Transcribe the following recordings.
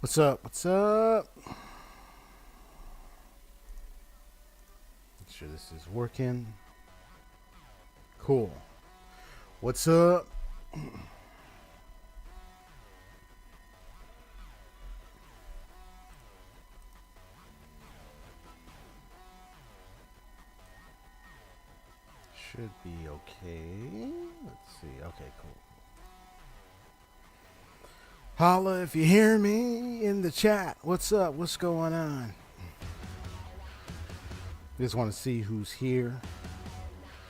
What's up? What's up? Make sure this is working. Cool. What's up? Should be okay. Let's see. Okay, cool. Holla if you hear me in the chat. What's up? What's going on? Just want to see who's here.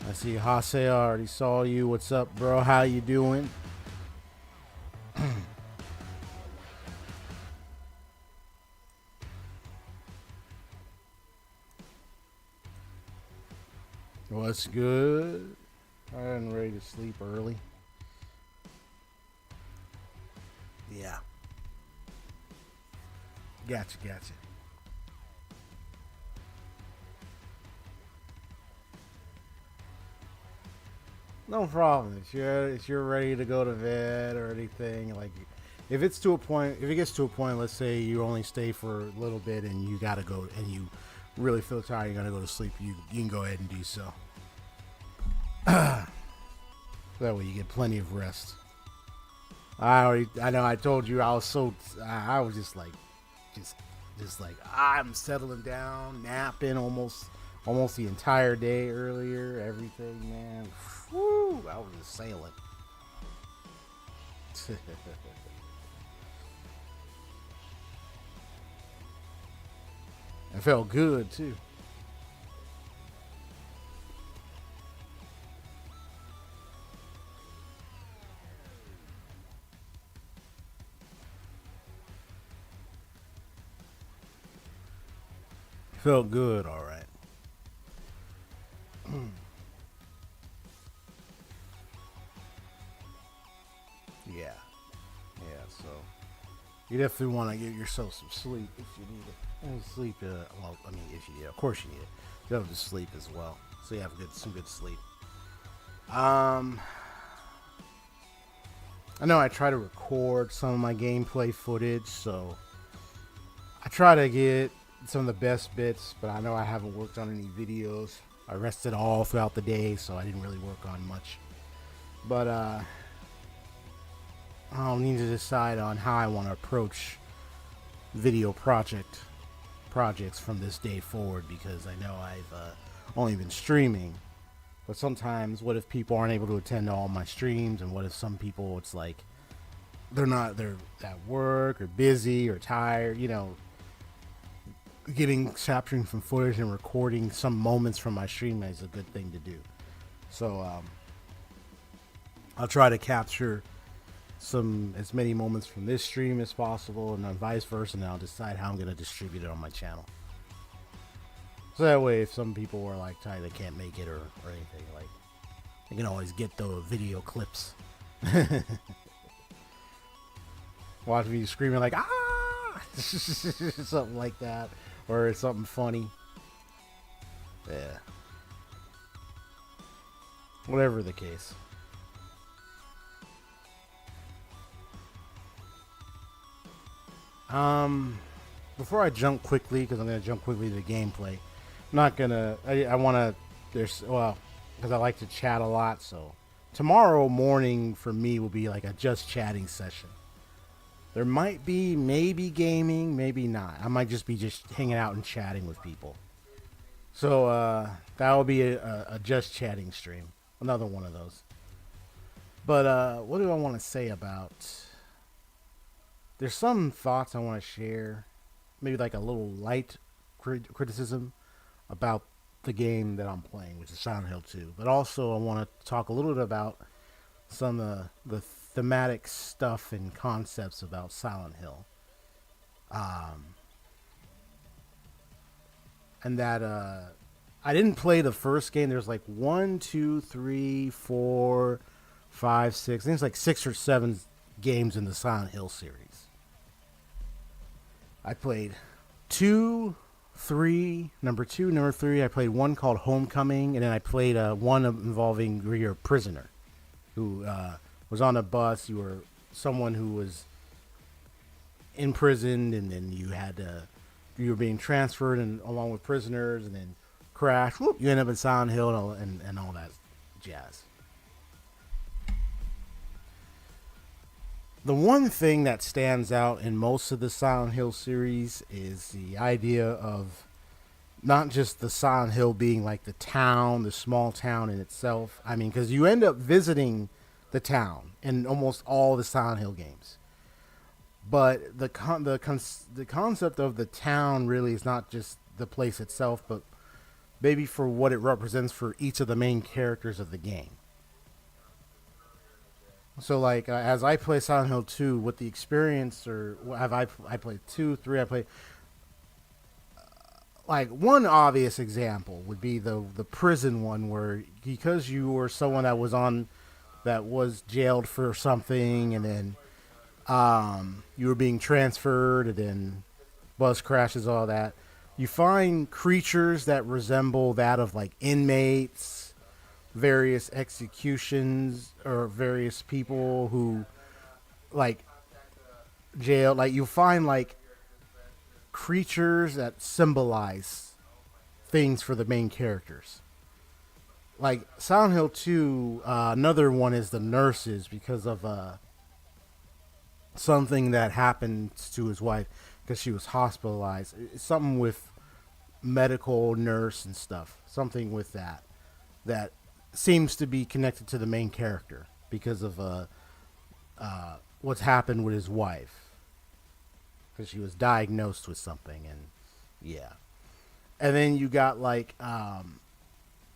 I see Hase. I already saw you. What's up, bro? How you doing? What's good? I'm ready to sleep early. Yeah. Gotcha. No problem. If you're ready to go to bed or anything, like if it gets to a point, let's say you only stay for a little bit and you gotta go and you really feel tired, you're gonna go to sleep, you can go ahead and do so. That way you get plenty of rest. I know I told you I was I was just like, just like I'm settling down, napping almost the entire day earlier, everything, man. Whew, I was just sailing. It felt good too. Felt good, all right. Yeah, so you definitely want to get yourself some sleep if you need it. And sleep, well, I mean, if you need it, of course you need it. You have to sleep as well, so you have some good sleep. I know I try to record some of my gameplay footage, so I try to get some of the best bits, but I know I haven't worked on any videos. I rested all throughout the day, so I didn't really work on much. But I'll need to decide on how I want to approach video projects from this day forward, because I know I've only been streaming. But sometimes, what if people aren't able to attend to all my streams, and what if some people, it's like they're at work or busy or tired, capturing some footage and recording some moments from my stream is a good thing to do. So I'll try to capture as many moments from this stream as possible, and then vice versa, and I'll decide how I'm going to distribute it on my channel. So that way, if some people are like tired, they can't make it or anything, like they can always get the video clips. Watch me screaming like ah, something like that, or something funny. Yeah. Whatever the case. Before I jump quickly, because I'm gonna jump quickly to the gameplay. I'm not gonna. I want to. Because I like to chat a lot. So tomorrow morning for me will be like a just chatting session. There might be maybe gaming, maybe not. I might just be hanging out and chatting with people. So that will be a just chatting stream. Another one of those. But what do I want to say about? There's some thoughts I want to share. Maybe like a little light criticism about the game that I'm playing, which is Silent Hill 2. But also I want to talk a little bit about some of the thematic stuff and concepts about Silent Hill. And that I didn't play the first game. There's like 1, 2, 3, 4, 5, 6. I think it's like 6 or 7 games in the Silent Hill series. I played 2, 3, number 2, number 3. I played one called Homecoming, and then I played one involving where you're a prisoner who was on a bus. You were someone who was imprisoned, and then you were being transferred and along with prisoners, and then crash. Whoop, you end up in Silent Hill and all that jazz. The one thing that stands out in most of the Silent Hill series is the idea of not just the Silent Hill being like the town, the small town in itself. I mean, because you end up visiting the town in almost all the Silent Hill games. But the concept of the town really is not just the place itself, but maybe for what it represents for each of the main characters of the game. So, like, as I play Silent Hill 2, with the experience, or I played 2, 3, I played... like, one obvious example would be the prison one, where because you were someone that was jailed for something, and then you were being transferred, and then bus crashes, all that, you find creatures that resemble that of, like, inmates, various executions, or various people who, like, jail. Like, you find, like, creatures that symbolize things for the main characters. Like Silent Hill 2, another one is the nurses because of something that happened to his wife because she was hospitalized. It's something with medical nurse and stuff. Something with that seems to be connected to the main character because of what's happened with his wife because she was diagnosed with something and yeah. And then you got like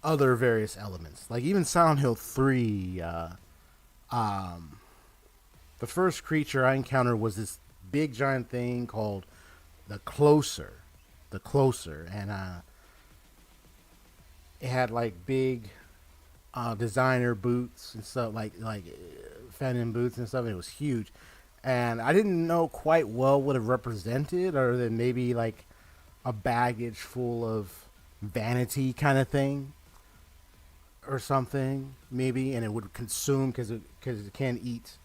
other various elements, like even Silent Hill 3. The first creature I encountered was this big giant thing called the Closer, and it had like big designer boots and stuff, like feminine boots and stuff. And it was huge, and I didn't know quite well what it represented, other than maybe like a baggage full of vanity kind of thing, or something maybe, and it would consume because it can't eat.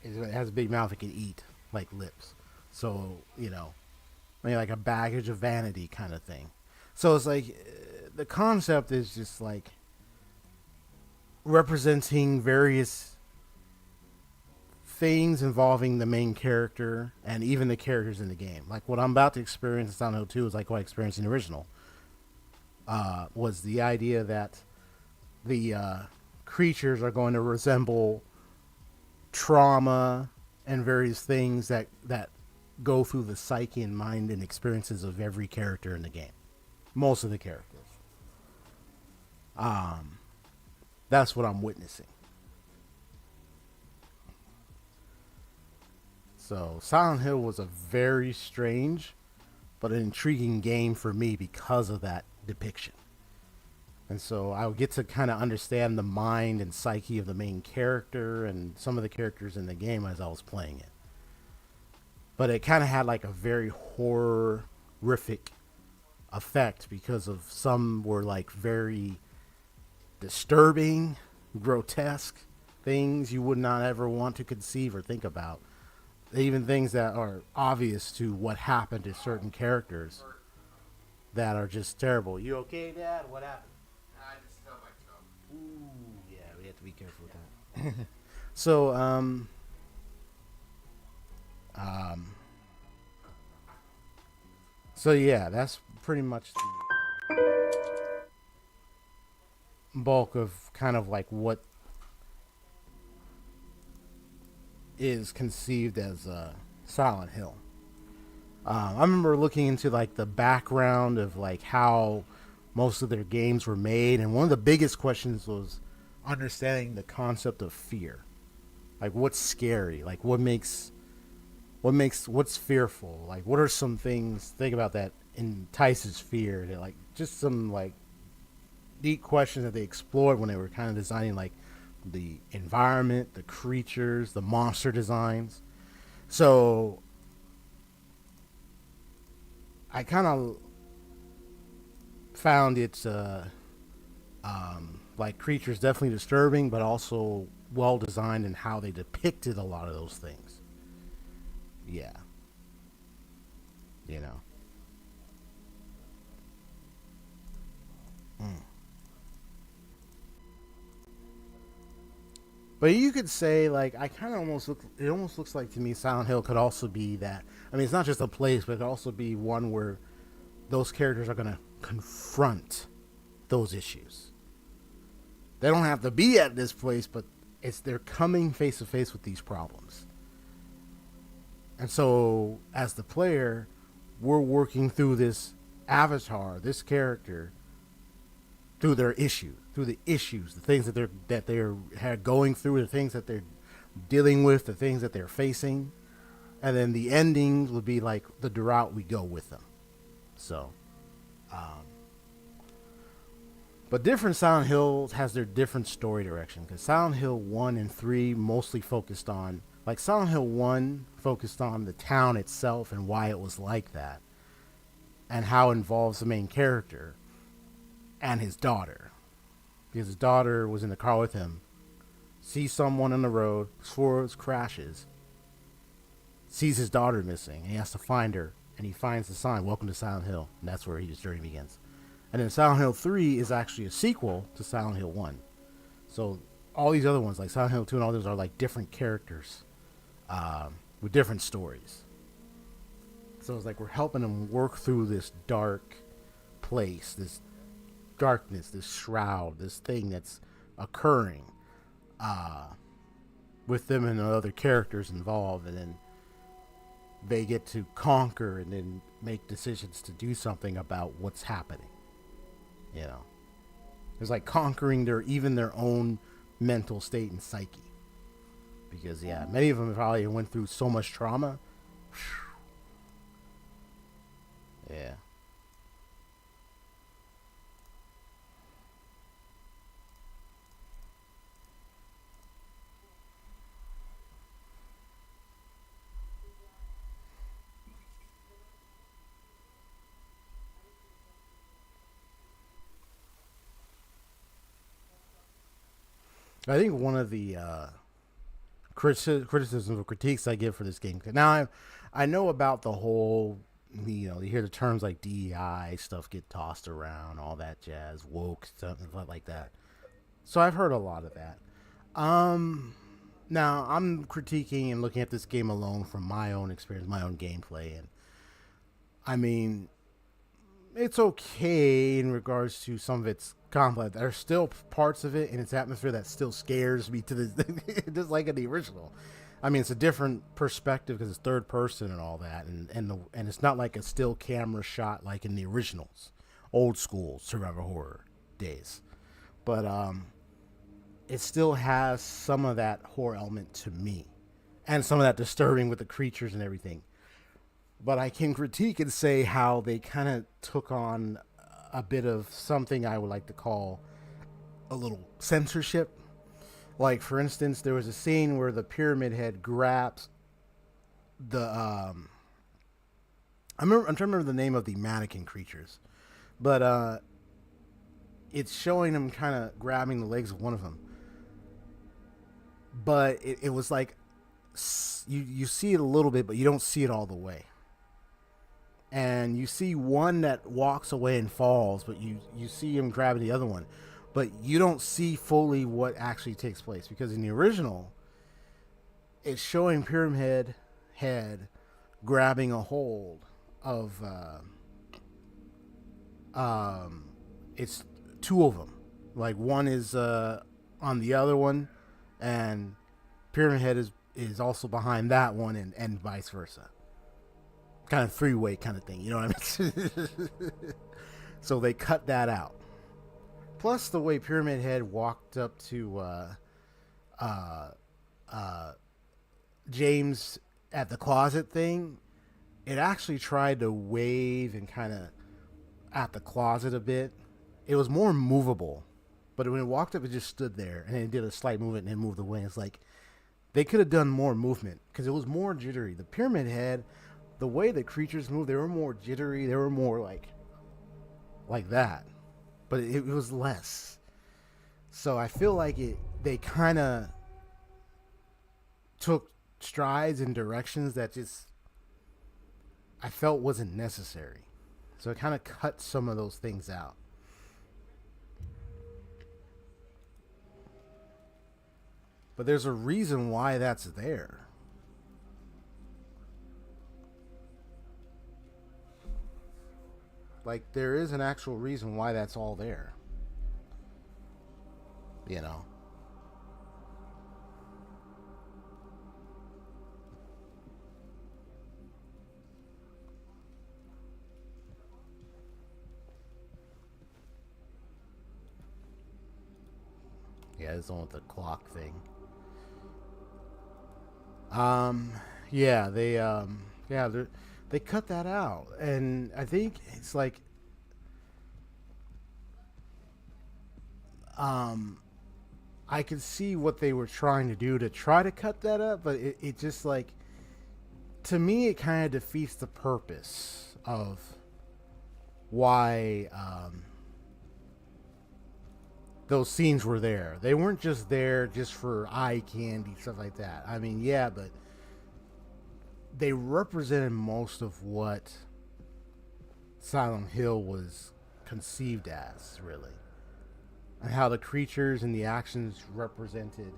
It has a big mouth. It can eat like lips, so maybe like a baggage of vanity kind of thing. So it's like the concept is just like representing various things involving the main character and even the characters in the game. Like what I'm about to experience in Silent Hill 2 is like what I experienced in the original. Was the idea that the creatures are going to resemble trauma and various things that go through the psyche and mind and experiences of every character in the game. Most of the characters. That's what I'm witnessing. So Silent Hill was a very strange but an intriguing game for me because of that depiction. And so I would get to kind of understand the mind and psyche of the main character and some of the characters in the game as I was playing it. But it kind of had like a very horrific effect because of some were like very disturbing, grotesque things you would not ever want to conceive or think about. Even things that are obvious to what happened to certain characters that are just terrible. You okay, Dad? What happened? I just felt my toe. Ooh, yeah, we have to be careful with that. So, so yeah, that's pretty much the bulk of kind of like what is conceived as Silent Hill. I remember looking into like the background of like how most of their games were made, and one of the biggest questions was understanding the concept of fear. Like what's scary? Like what's fearful? Like what are some things think about that entices fear? That like just some like deep questions that they explored when they were kind of designing like the environment, the creatures, the monster designs. So I kind of found it's like creatures definitely disturbing, but also well designed in how they depicted a lot of those things. Yeah, you know. Mm. But you could say like I kind of almost look. It almost looks like to me Silent Hill could also be that. I mean, it's not just a place, but it could also be one where those characters are going to confront those issues. They don't have to be at this place, but they're coming face to face with these problems. And so, as the player, we're working through this avatar, this character, through their issue, through the issues, the things that they're going through, the things that they're dealing with, the things that they're facing, and then the ending will be like the route we go with them. So, but different Silent Hills has their different story direction, because Silent Hill 1 and 3 mostly focused on, like Silent Hill 1 focused on the town itself and why it was like that, and how it involves the main character and his daughter, because his daughter was in the car with him, sees someone on the road, swerves, crashes, sees his daughter missing, and he has to find her, and he finds the sign, "Welcome to Silent Hill," and that's where his journey begins. And then Silent Hill 3 is actually a sequel to Silent Hill 1. So all these other ones, like Silent Hill 2 and all those, are like different characters with different stories. So it's like we're helping them work through this dark place, this darkness, this shroud, this thing that's occurring with them and the other characters involved. And then they get to conquer and then make decisions to do something about what's happening. You know, it's like conquering their own mental state and psyche. Because yeah, many of them probably went through so much trauma. Yeah. I think one of the criticisms or critiques I give for this game. Now I know about the whole, you hear the terms like DEI stuff get tossed around, all that jazz, woke stuff like that. So I've heard a lot of that. Now I'm critiquing and looking at this game alone from my own experience, my own gameplay, and I mean it's okay in regards to some of its complex. There's still parts of it in its atmosphere that still scares me to this, just like in the original. I mean, it's a different perspective because it's third person and all that, and it's not like a still camera shot like in the originals, old school survival horror days. But it still has some of that horror element to me, and some of that disturbing with the creatures and everything. But I can critique and say how they kind of took on a bit of something I would like to call a little censorship. Like, for instance, there was a scene where the pyramid head grabs the I'm trying to remember the name of the mannequin creatures, but it's showing them kind of grabbing the legs of one of them. But it was like you see it a little bit, but you don't see it all the way. And you see one that walks away and falls, but you see him grabbing the other one, but you don't see fully what actually takes place, because in the original it's showing Pyramid Head grabbing a hold of it's two of them, like one is on the other one, and Pyramid Head is also behind that one, and vice versa. Kind of three-way kind of thing, you know what I mean? So they cut that out. Plus the way Pyramid Head walked up to James at the closet thing, it actually tried to wave and kind of at the closet a bit. It was more movable, but when it walked up, it just stood there, and then it did a slight movement and then moved away. It's like they could have done more movement because it was more jittery. The Pyramid Head, the way the creatures moved, they were more jittery. They were more like that, but it was less. So I feel like they kind of took strides in directions that just I felt wasn't necessary. So it kind of cut some of those things out. But there's a reason why that's there. Like, there is an actual reason why that's all there. You know? Yeah, this one with the clock thing. Yeah, they cut that out, and I think it's like, I could see what they were trying to do to try to cut that up, but it just like, to me, it kind of defeats the purpose of why those scenes were there. They weren't just there just for eye candy, stuff like that. I mean, yeah, but they represented most of what Silent Hill was conceived as, really, and how the creatures and the actions represented.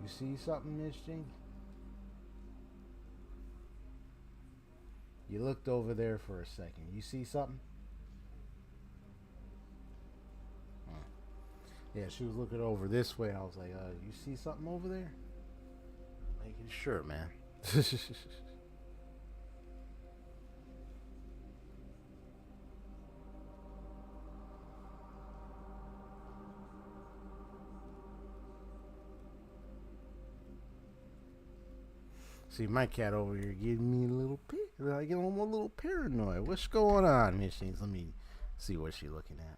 You see something, Miss Jean? You looked over there for a second. You see something? Yeah, she was looking over this way. I was like, you see something over there? Making sure, man. See, my cat over here giving me a little I get almost a little paranoid. What's going on, Miss Jean? Let me see what she's looking at.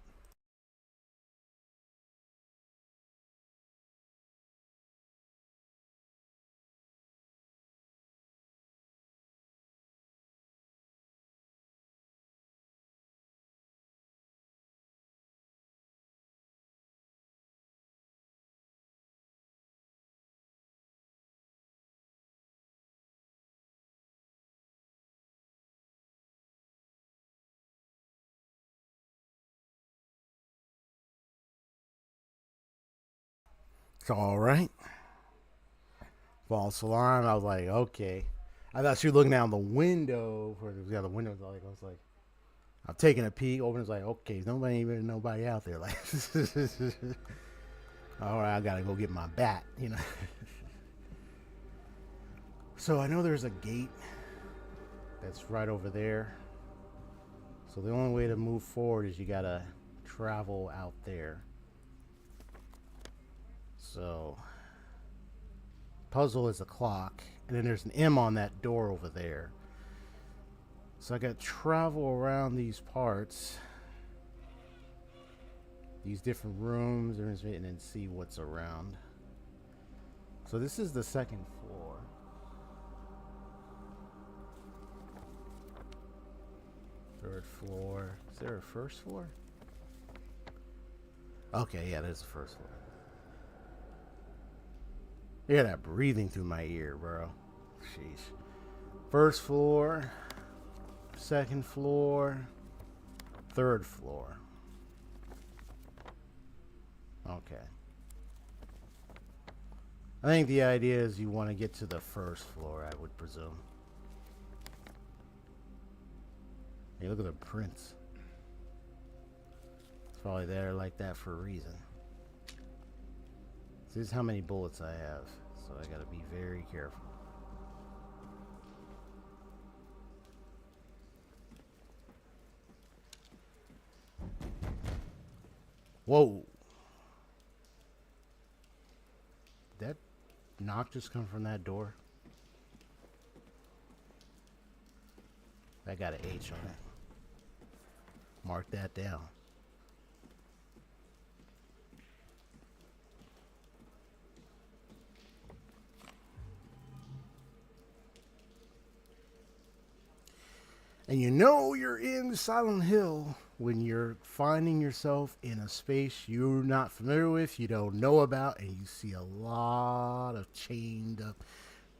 It's all right. False alarm. I was like, okay. I thought she was looking out the window for the other windows. I was like, I'm taking a peek. Open. It's like, okay, nobody out there. Like, all right, I gotta go get my bat. You know. So I know there's a gate that's right over there. So the only way to move forward is you gotta travel out there. So puzzle is a clock, and then there's an M on that door over there. So I got to travel around these parts, these different rooms, and then see what's around. So this is the second floor. Third floor. Is there a first floor? Okay, yeah, there's the first floor. You hear that breathing through my ear, bro. Jeez. First floor, second floor, third floor. Okay. I think the idea is you want to get to the first floor, I would presume. Hey, look at the prints. It's probably there like that for a reason. This is how many bullets I have, so I gotta be very careful. Whoa! Did that knock just come from that door? That got an H on it. Mark that down. And you know you're in Silent Hill when you're finding yourself in a space you're not familiar with, you don't know about, and you see a lot of chained up,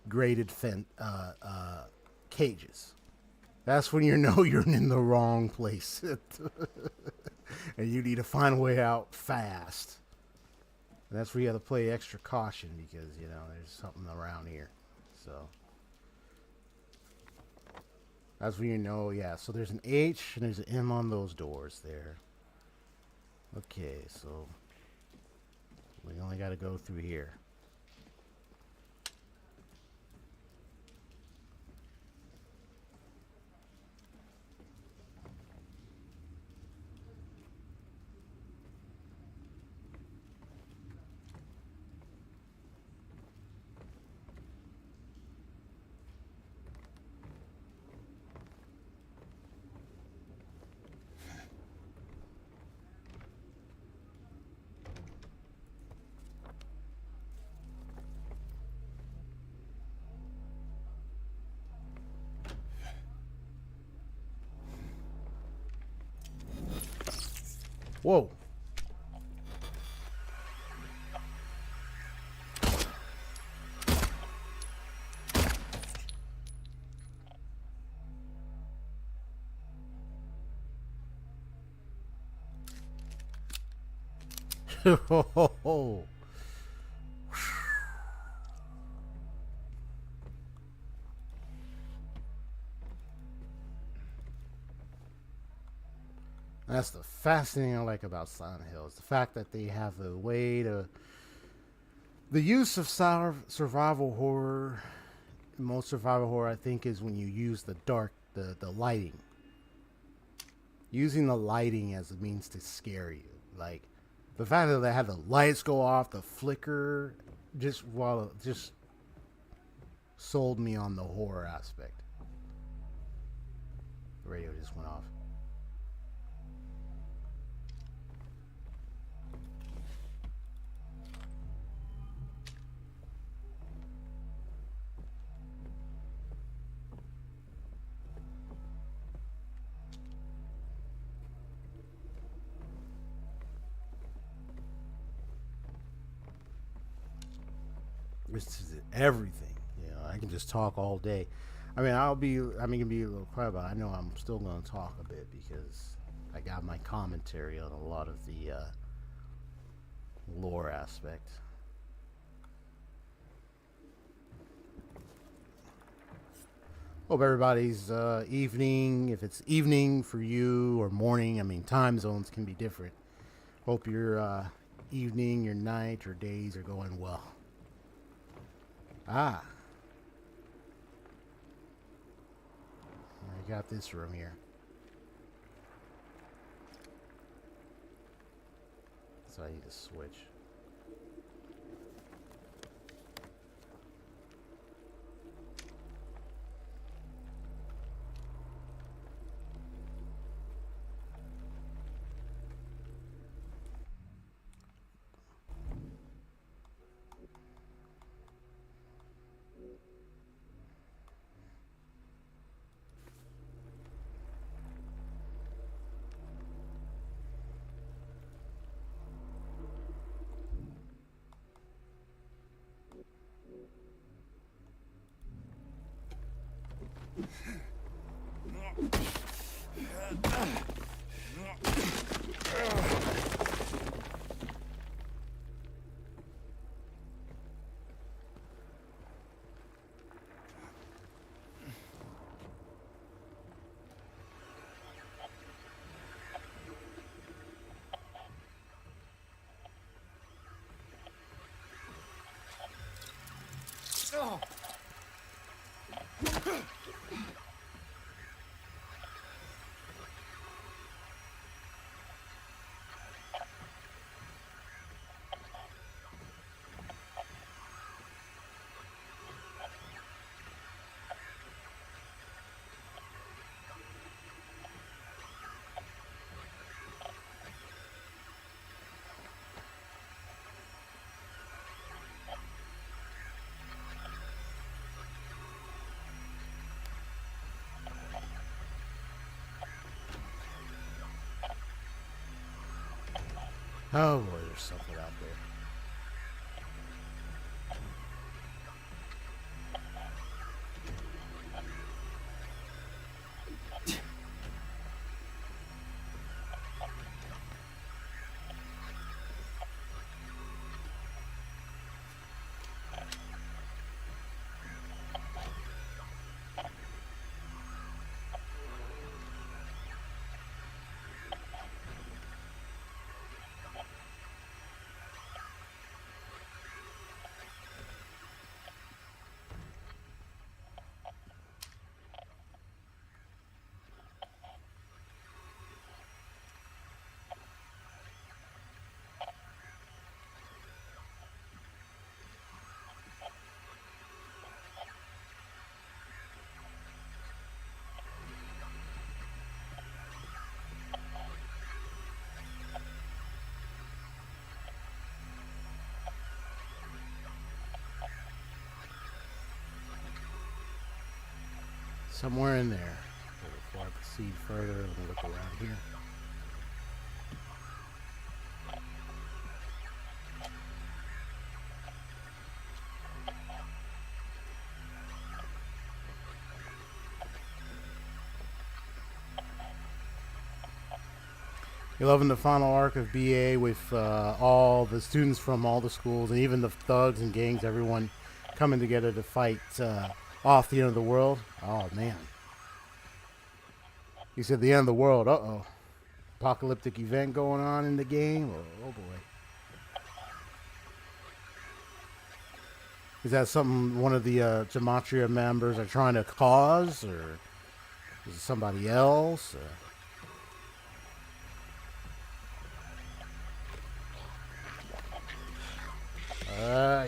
graded cages. That's when you know you're in the wrong place. And you need to find a way out fast. And that's where you have to play extra caution because, you know, there's something around here. So that's when you know, yeah. So there's an H and there's an M on those doors there. Okay, so we only got to go through here. Whoa. Oh, that's the fascinating thing I like about Silent Hill is the fact that they have a way to the use of survival horror. Most survival horror, I think, is when you use the dark, the lighting, using the lighting as a means to scare you. Like the fact that they had the lights go off, the flicker, just sold me on the horror aspect. The radio just went off. This is everything. You know, I can just talk all day. I mean, can be a little quiet, but I know I'm still going to talk a bit because I got my commentary on a lot of the lore aspect. Hope everybody's evening. If it's evening for you or morning, I mean, time zones can be different. Hope your evening, your night, your days are going well. I got this room here. So I need to switch. Oh. Oh boy, there's something out there. Somewhere in there. Before I proceed further, let me look around here. You're loving the final arc of BA with all the students from all the schools and even the thugs and gangs, everyone coming together to fight off the end of the world. Oh, man. You said the end of the world. Uh-oh. Apocalyptic event going on in the game. Oh boy. Is that something one of the Gematria members are trying to cause, or is it somebody else?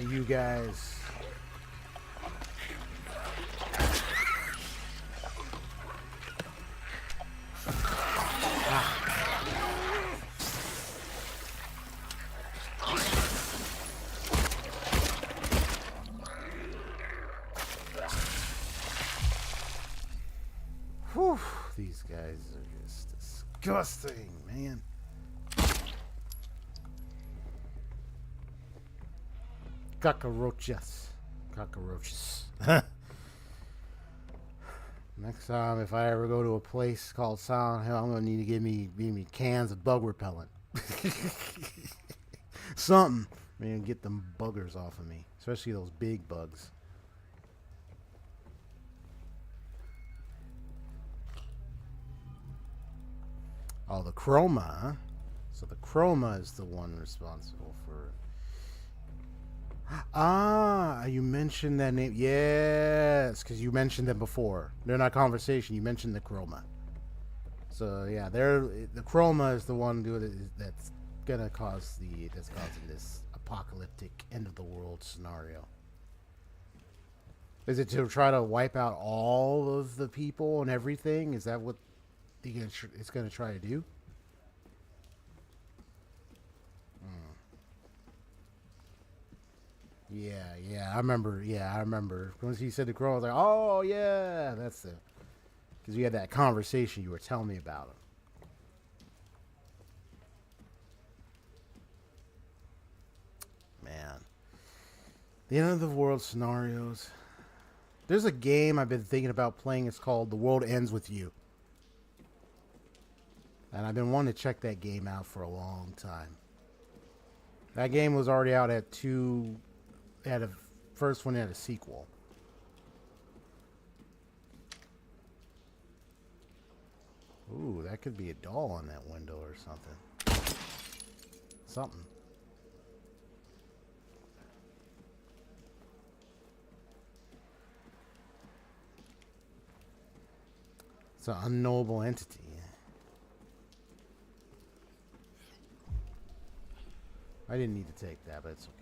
You guys. Whew, these guys are just disgusting, man. Cockroaches. Cockroaches. Next time, if I ever go to a place called Silent Hill, I'm going to need to give me cans of bug repellent. Something. Man, get them buggers off of me. Especially those big bugs. Oh, the chroma, huh? So the chroma is the one responsible for... Ah, you mentioned that name. Yes, because you mentioned them before. They're not conversation. You mentioned the chroma. So yeah, the chroma is the one that's gonna cause that's causing this apocalyptic end of the world scenario. Is it to try to wipe out all of the people and everything? Is that what it's gonna try to do? Yeah, I remember. Once he said the crow, I was like, oh, yeah, that's the... Because you had that conversation, you were telling me about it. Man. The end of the world scenarios. There's a game I've been thinking about playing. It's called The World Ends With You. And I've been wanting to check that game out for a long time. That game was already out at had a first one had a sequel. Ooh, that could be a doll on that window or something. Something. It's an unknowable entity. I didn't need to take that, but it's okay.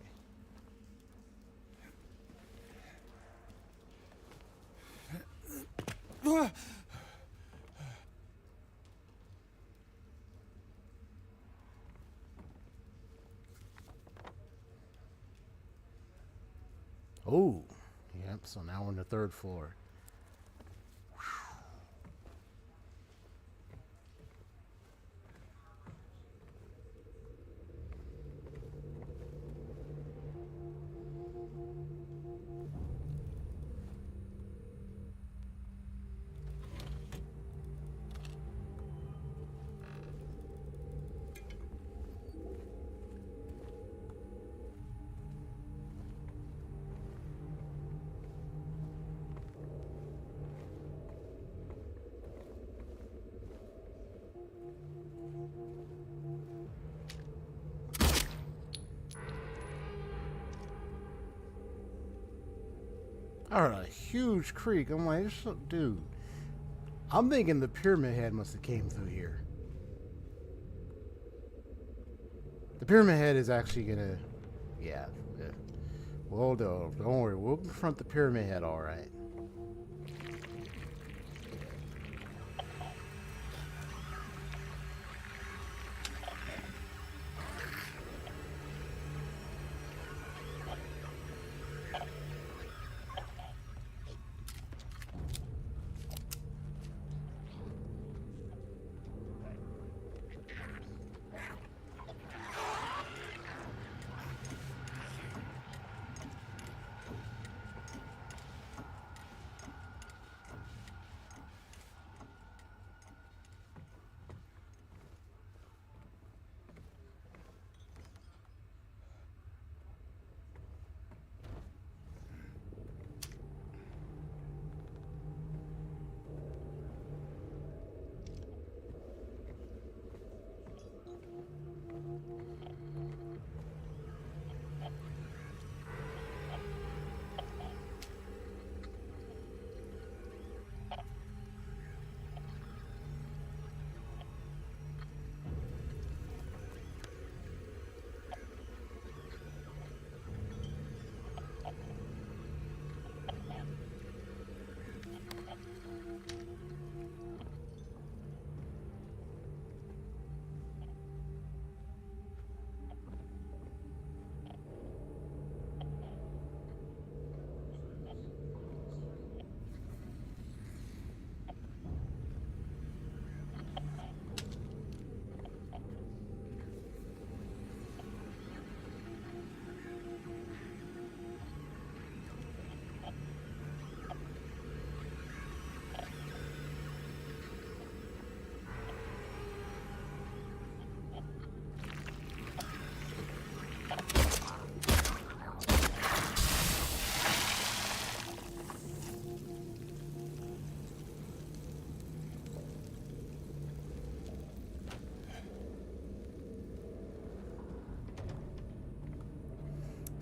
Oh, yep. So now we're on the third floor. All right, a huge creek. I'm like, dude. I'm thinking the pyramid head must have came through here. The pyramid head is actually gonna, yeah. Well, don't worry. We'll confront the pyramid head, all right.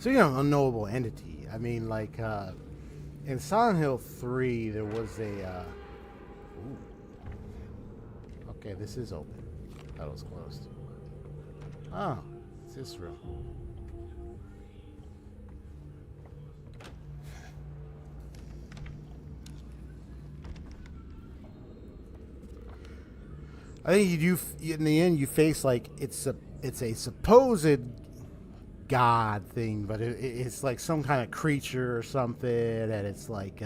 So you know, unknowable entity. I mean, like in Silent Hill 3, there was a. Ooh, okay, this is open. That was closed. Oh, it's this room. I think you do. In the end, you face like it's a supposed god thing, but it's like some kind of creature or something, and it's like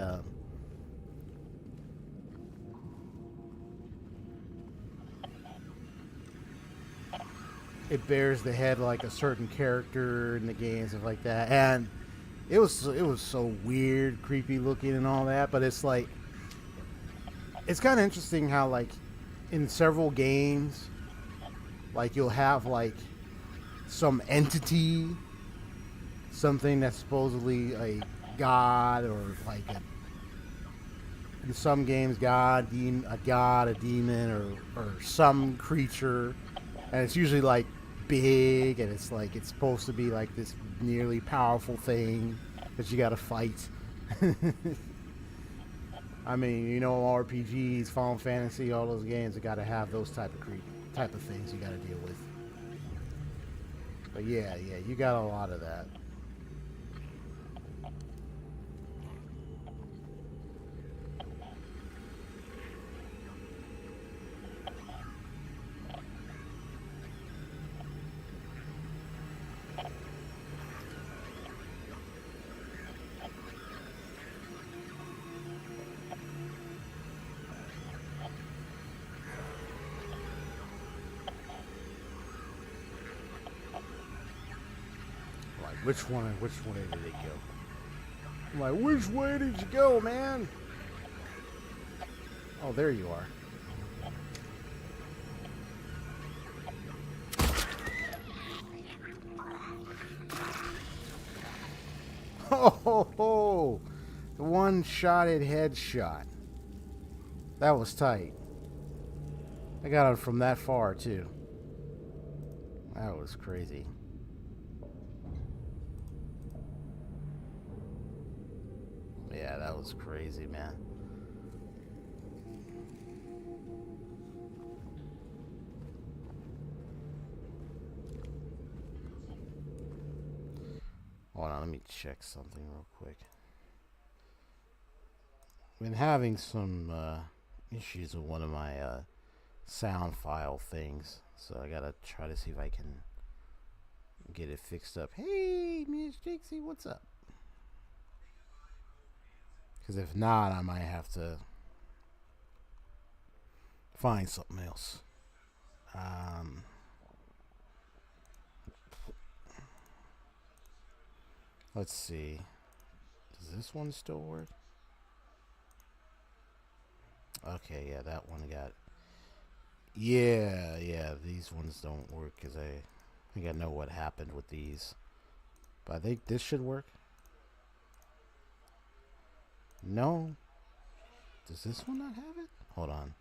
it bears the head like a certain character in the game, stuff like that. And it was so weird, creepy looking, and all that. But it's like it's kind of interesting how like in several games, like you'll have like some entity, something that's supposedly a god or like in some games a god, a demon, or some creature, and it's usually like big, and it's like it's supposed to be like this nearly powerful thing that you got to fight. I mean, you know, RPGs, Final Fantasy, all those games, you got to have those type of things you got to deal with. But yeah, you got a lot of that. Like which way did it go? I'm like, which way did you go, man? Oh, there you are. Oh, the one-shotted headshot. That was tight. I got it from that far, too. That was crazy. Yeah, that was crazy, man. Hold on, let me check something real quick. Been having some issues with one of my sound file things, so I gotta try to see if I can get it fixed up. Hey, Miss Dixie, what's up? Because if not, I might have to find something else. Let's see. Does this one still work? Okay, yeah, that one got. Yeah, these ones don't work because I think I know what happened with these. But I think this should work. No. Does this one not have it? Hold on.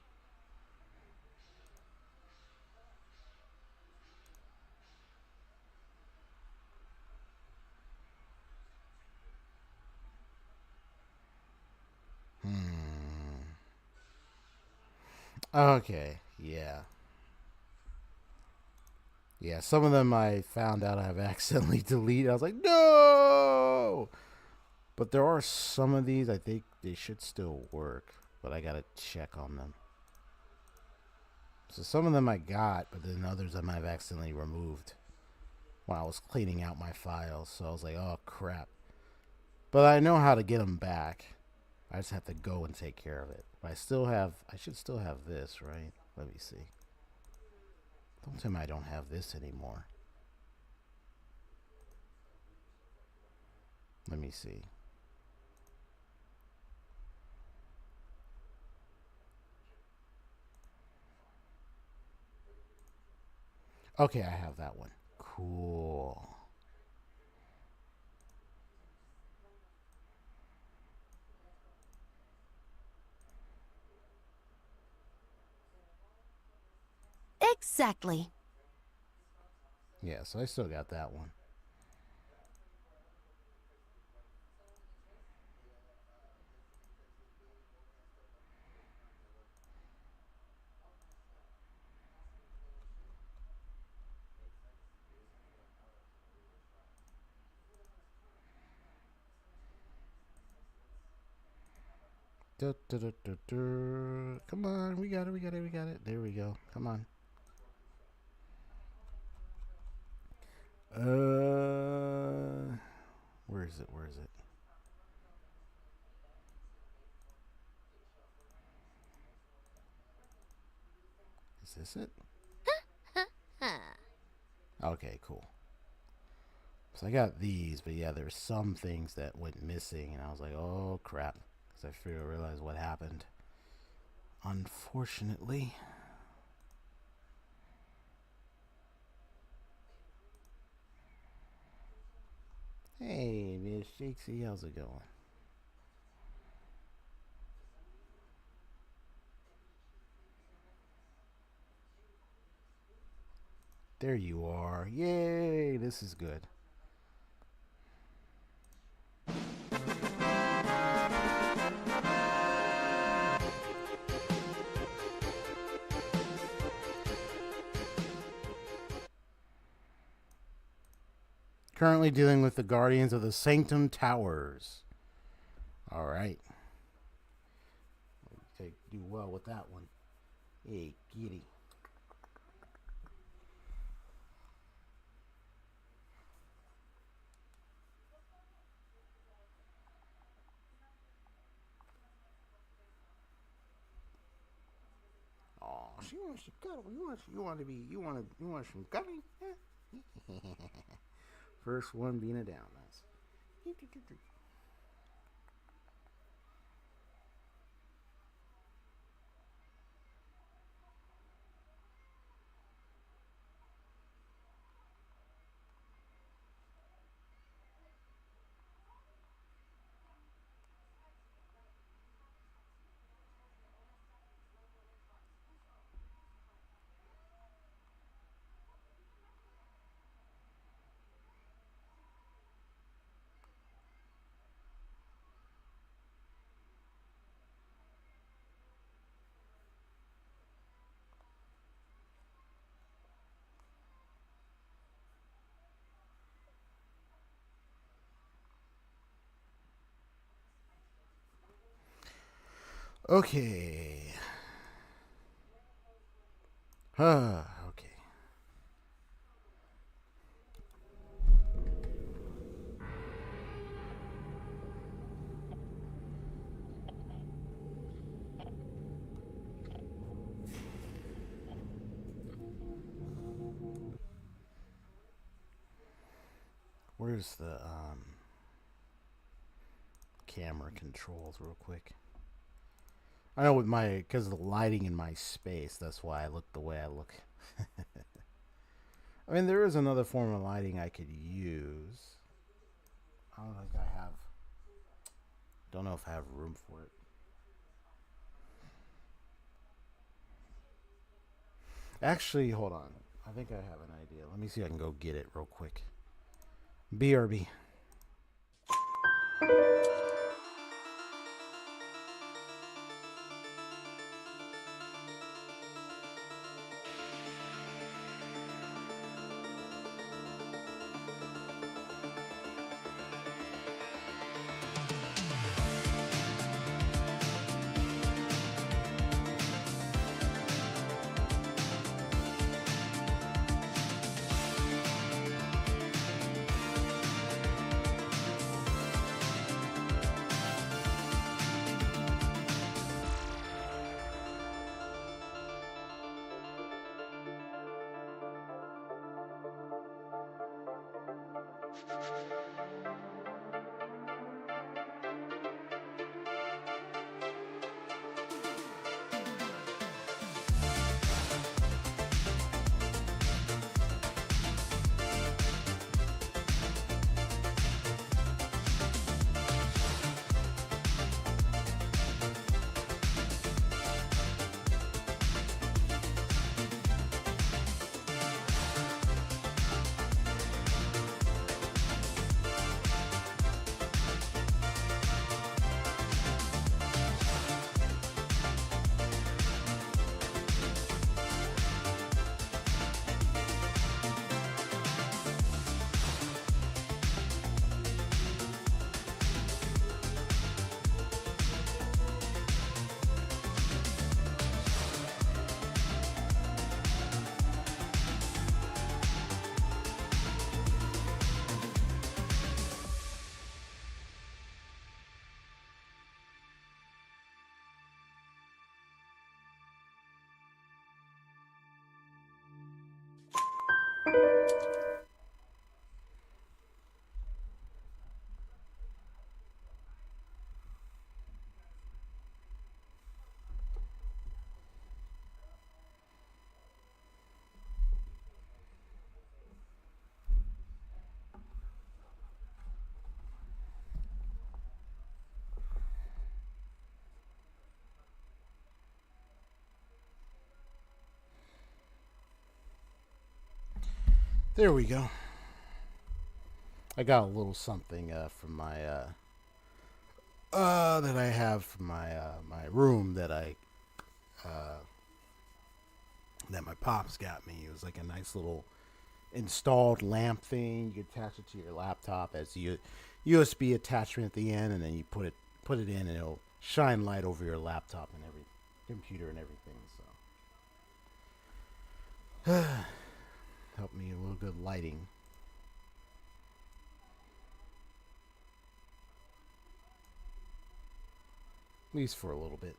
Okay, yeah. Yeah, some of them I found out I've accidentally deleted. I was like, no! But there are some of these I think they should still work, but I gotta check on them. So some of them I got, but then others I might have accidentally removed when I was cleaning out my files. So I was like, oh crap. But I know how to get them back. I just have to go and take care of it. But I should still have this, right? Let me see. Don't tell me I don't have this anymore. Let me see. Okay, I have that one. Cool. Exactly. Yeah, so I still got that one. Come on, we got it. There we go. Come on. Where is it? Is this it? Okay, cool. So I got these, but yeah, there's some things that went missing, and I was like, oh crap, because I realized what happened. Unfortunately. Hey, Miss Shakesy, how's it going? There you are. Yay, this is good. Currently dealing with the Guardians of the Sanctum Towers. All right. Do well with that one. Hey, kitty. Oh, she wants to cuddle. You want some cuddling? Huh? First one being a down. Nice. Okay. Okay. Where's the camera controls real quick? I know with because of the lighting in my space, that's why I look the way I look. I mean, there is another form of lighting I could use. I don't think I have. Don't know if I have room for it. Actually, hold on. I think I have an idea. Let me see if I can go get it real quick. BRB. There we go. I got a little something from my that I have from my room that that my pops got me. It was like a nice little installed lamp thing. You could attach it to your laptop as the USB attachment at the end, and then you put it in, and it'll shine light over your laptop and every computer and everything. So help me a little good lighting. At least for a little bit.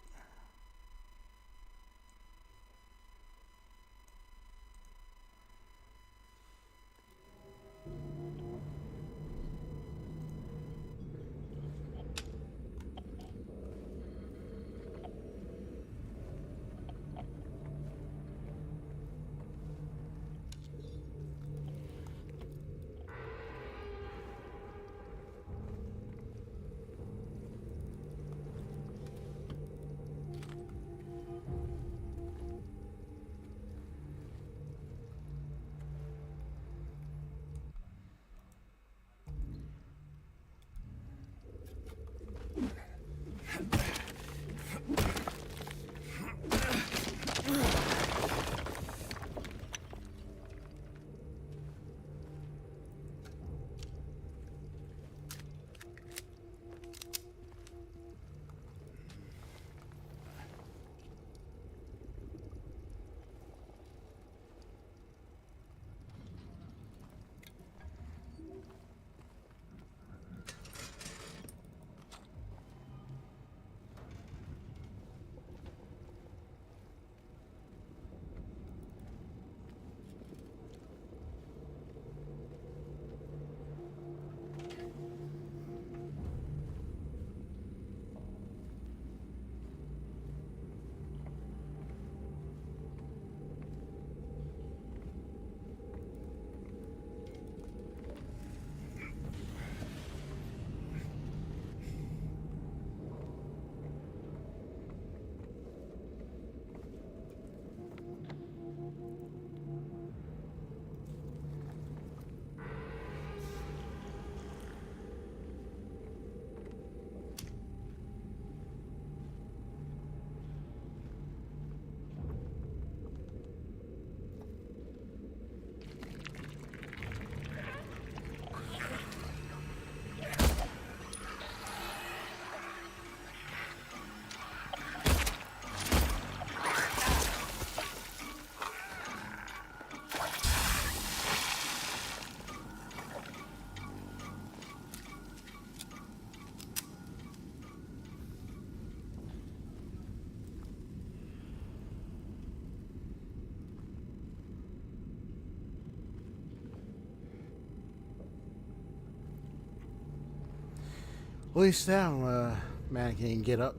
At least now, man can get up.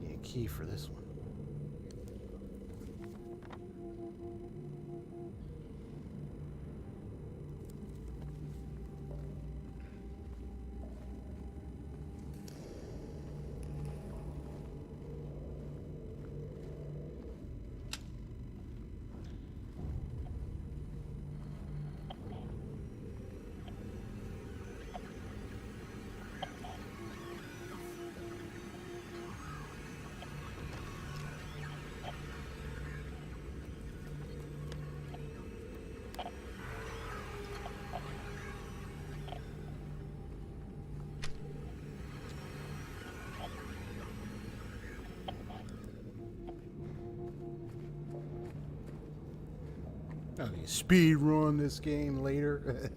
Need a key for this one. I can speed run this game later.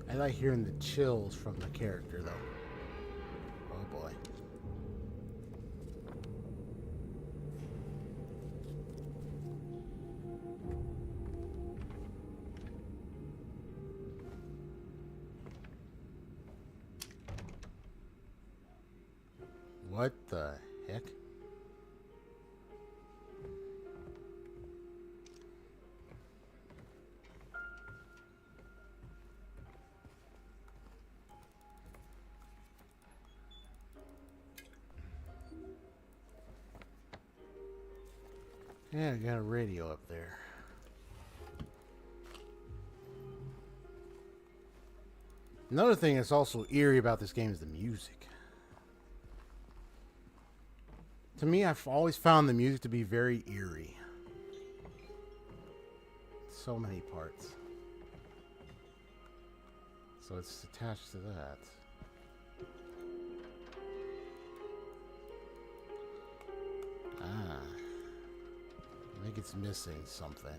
I like hearing the chills from the character, though. Oh boy. What the heck? Yeah, you got a radio up there. Another thing that's also eerie about this game is the music. To me, I've always found the music to be very eerie. So many parts. So it's attached to that. Ah. I think it's missing something.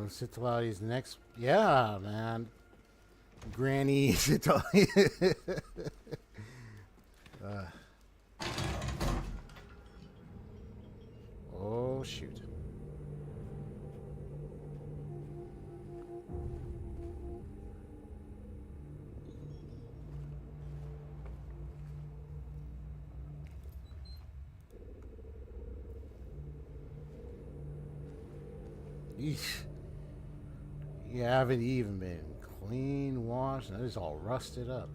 Citlali's next. Yeah, man. Granny Citali. Oh, shoot. Eesh. You haven't even been clean washed. And it's all rusted up.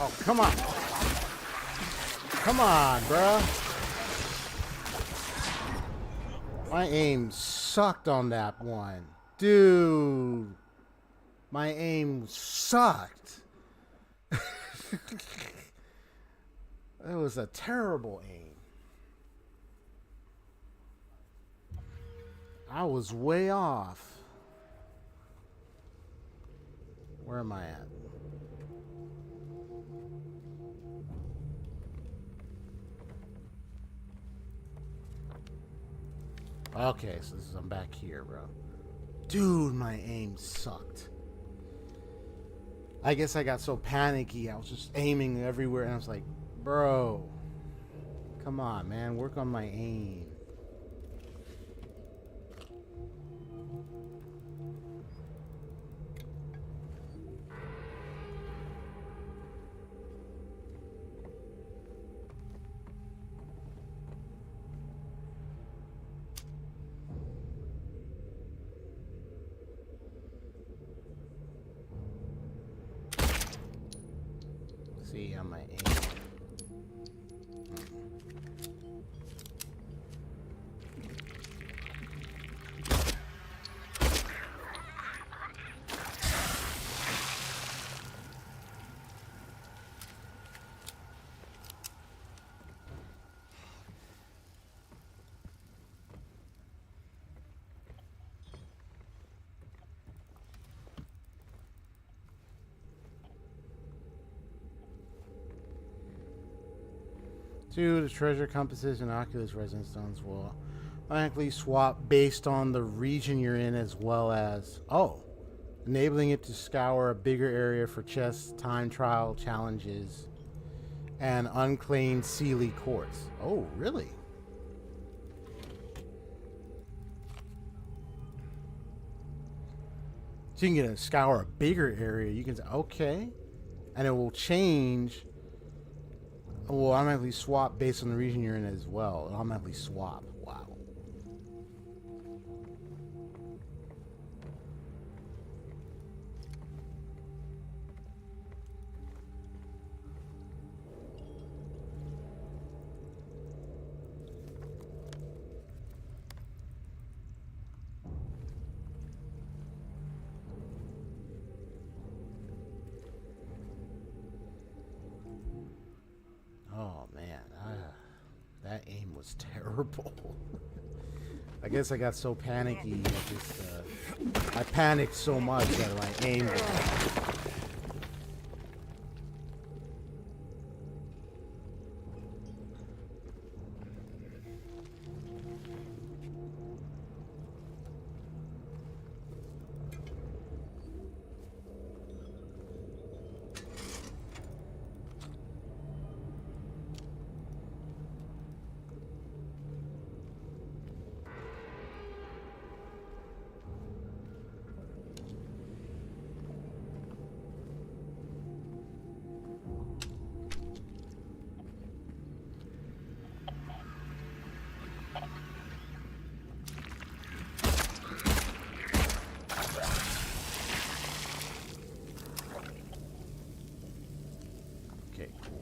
Oh, come on. Come on, bruh. My aim sucked on that one. Dude. My aim sucked. It was a terrible aim. I was way off. Where am I at? Okay, so this is I'm back here, bro. Dude, my aim sucked. I guess I got so panicky. I was just aiming everywhere, and I was like, bro, come on, man, work on my aim. See on my aim. Two, the treasure compasses and Oculus resin stones will automatically swap based on the region you're in, as well as, enabling it to scour a bigger area for chests, time trial challenges, and unclaimed Sealy quartz. Oh, really? So you can get a scour a bigger area. You can say, okay, and it will change. Will automatically swap based on the region you're in as well. It'll automatically swap. Wow. was terrible. I guess I got so panicky. I panicked so much that my aim was... Okay, cool.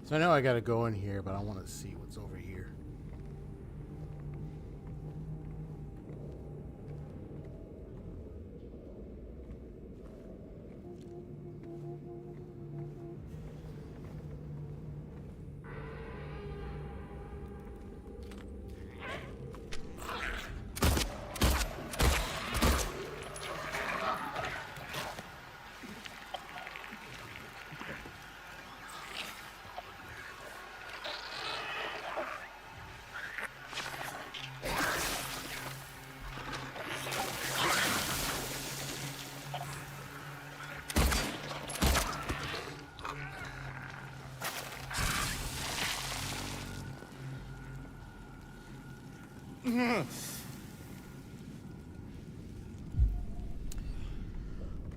So I know I gotta go in here, but I want to see what's over here.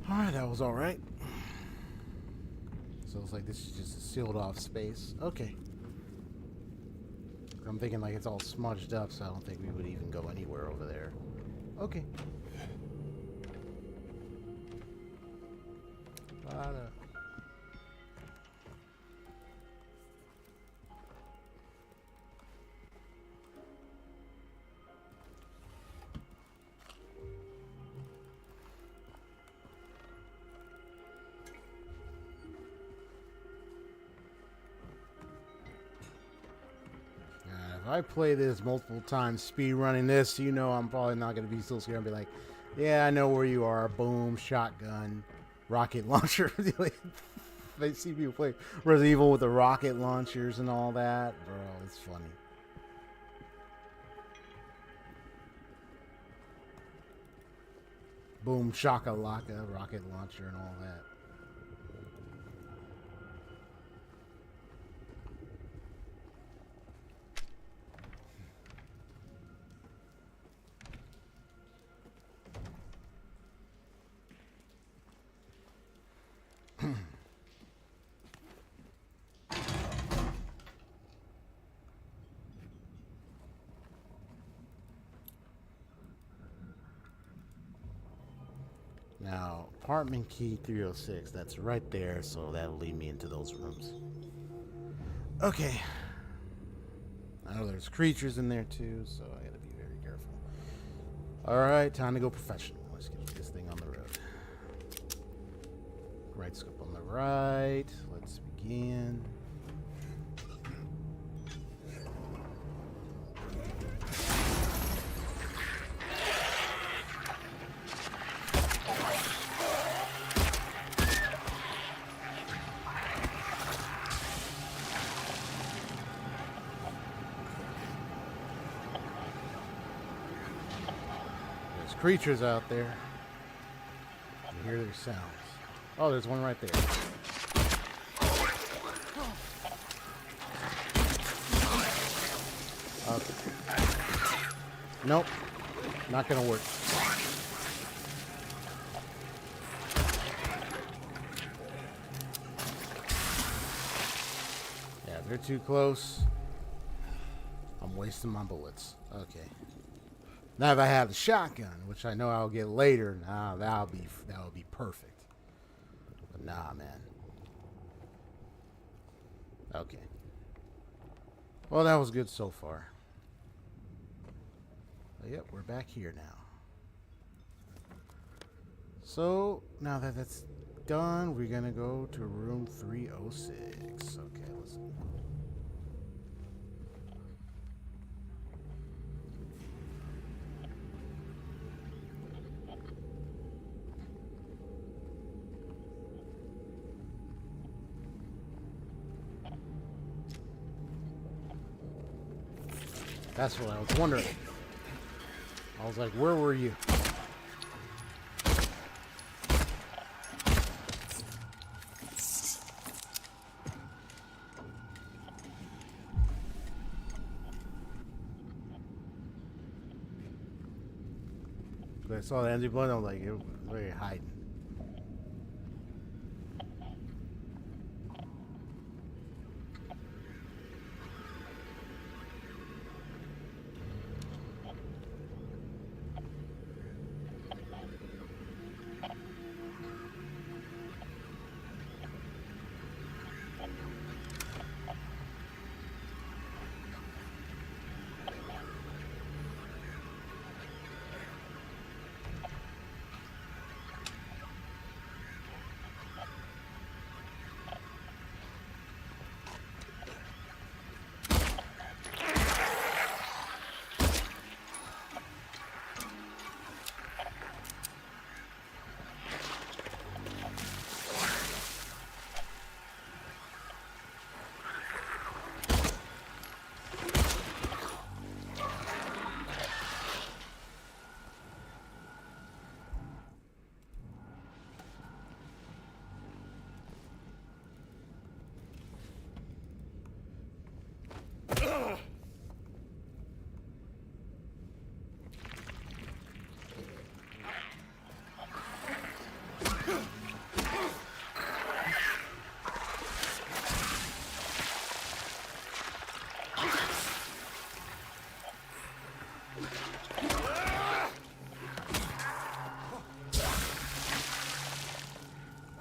Alright, that was alright. So it's like this is just a sealed off space. Okay. I'm thinking like it's all smudged up, so I don't think we would even go anywhere over there. Okay. If I play this multiple times, speed running this, you know I'm probably not going to be so scared and be like, yeah, I know where you are. Boom, shotgun, rocket launcher. They see people play Resident Evil with the rocket launchers and all that. Bro, it's funny. Boom, shakalaka, rocket launcher and all that. Now, apartment key 306, that's right there, so that'll lead me into those rooms. Okay. I know there's creatures in there too, so I gotta be very careful. Alright, time to go professional. Let's get this thing on the road. Right scope on the right. Let's begin. creatures out there. You hear their sounds. Oh, there's one right there. Okay. Nope. Not gonna work. Yeah, they're too close. I'm wasting my bullets. Okay. Now that I have the shotgun, which I know I'll get later, now that'll be perfect. But nah, man. Okay. Well, that was good so far. But yep, we're back here now. So now that that's done, we're gonna go to room 306. Okay, let's go. That's what I was wondering. I was like, where were you? I saw the empty blood, I was like, where are you hiding?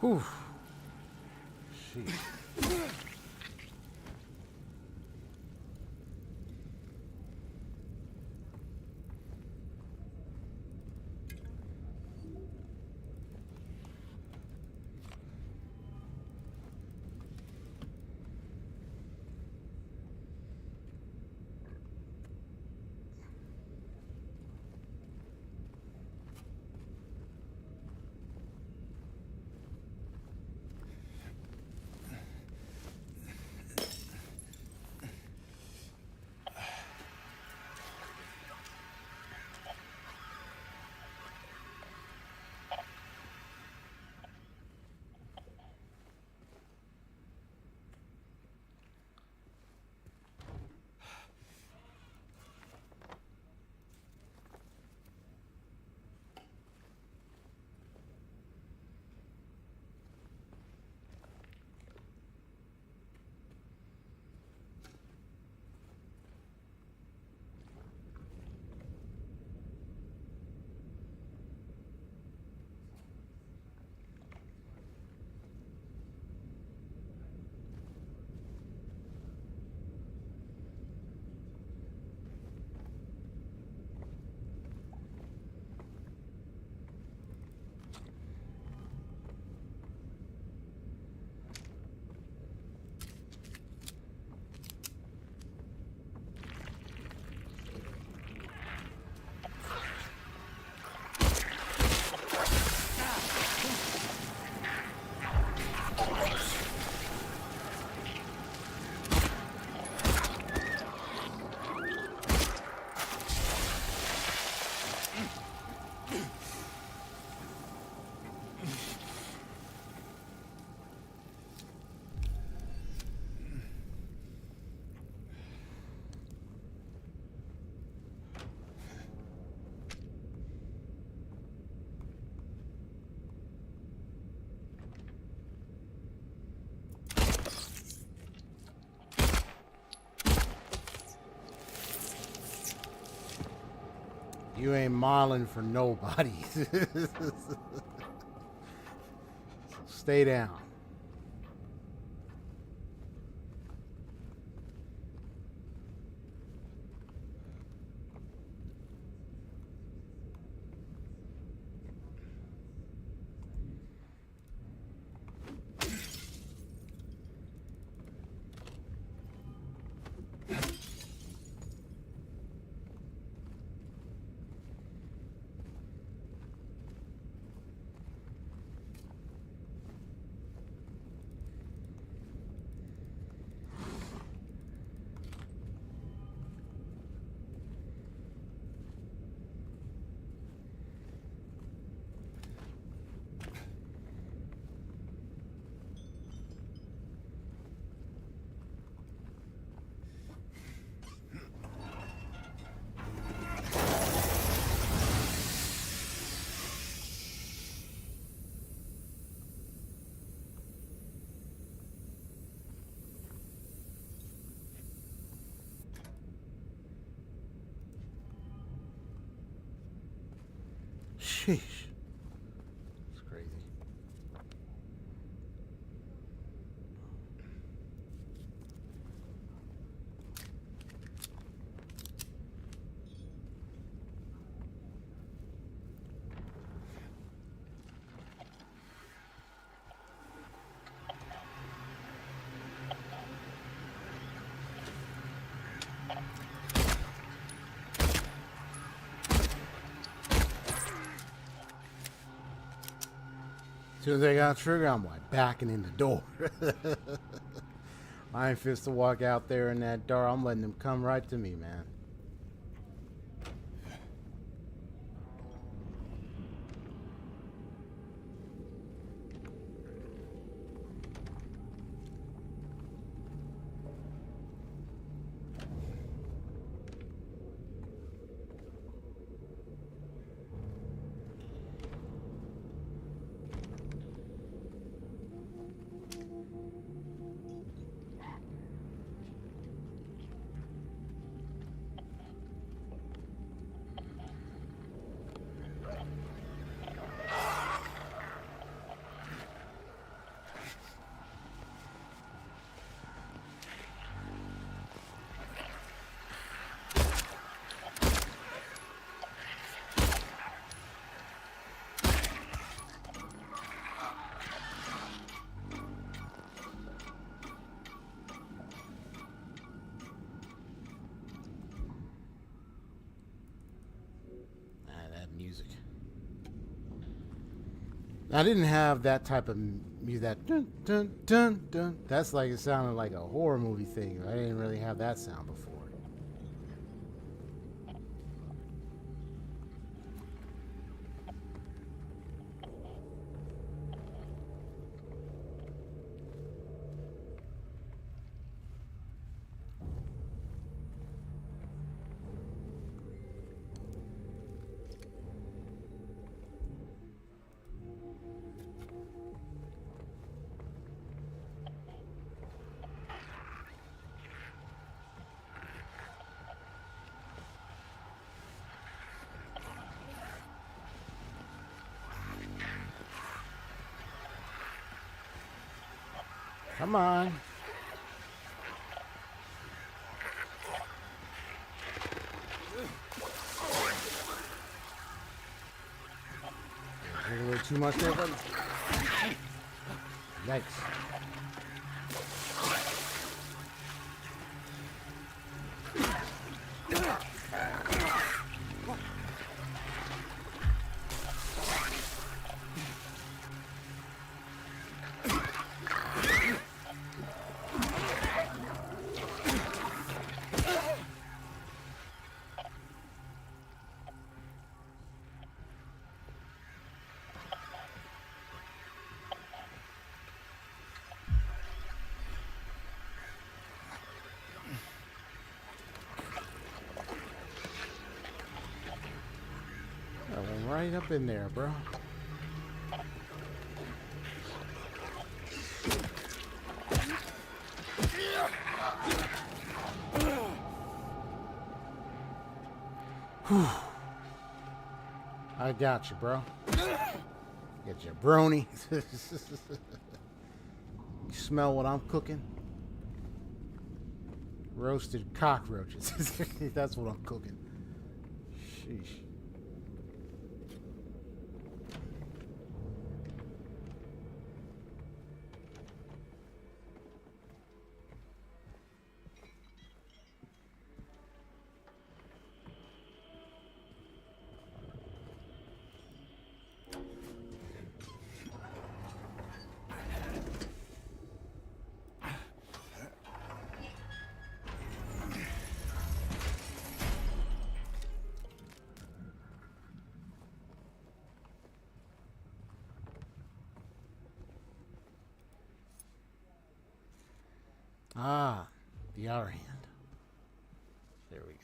Whew. Shit. You ain't modeling for nobody. Stay down. Sheesh. It's crazy. As soon as I got a trigger, I'm like backing in the door. I ain't fist to walk out there in that door. I'm letting them come right to me, man. Music. I didn't have that type of music. That dun dun dun dun. That's like it sounded like a horror movie thing. I didn't really have that sound before. Come on. A little too much there, buddy. Yikes. Right up in there, bro. Whew. I got you, bro. Get your brony. You smell what I'm cooking? Roasted cockroaches. That's what I'm cooking. Sheesh. Ah, the hour hand. There we go.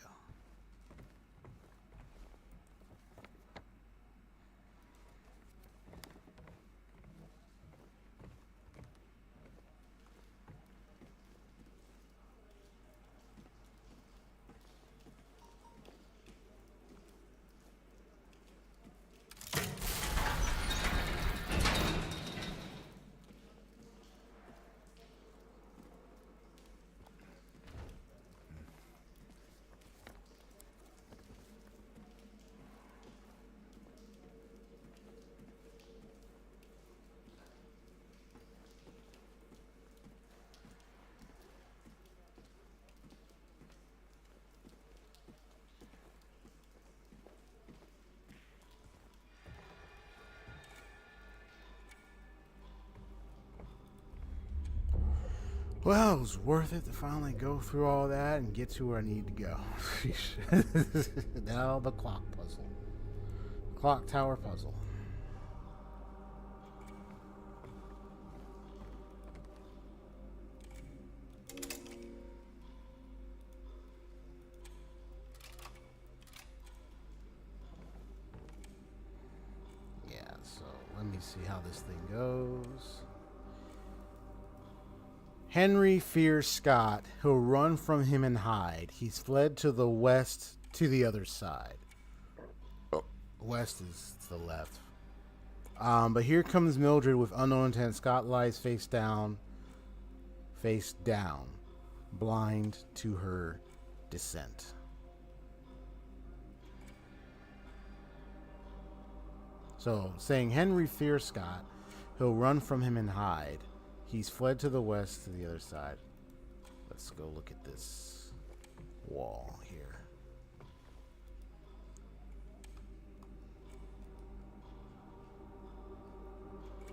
Well, it was worth it to finally go through all that and get to where I need to go. Now the clock puzzle. Clock tower puzzle. Yeah, so let me see how this thing goes. Henry fears Scott. He'll run from him and hide. He's fled to the west to the other side. Oh. West is to the left. But here comes Mildred with unknown intent. Scott lies face down, blind to her descent. So, saying Henry fears Scott. He'll run from him and hide. He's fled to the west to the other side. Let's go look at this wall here.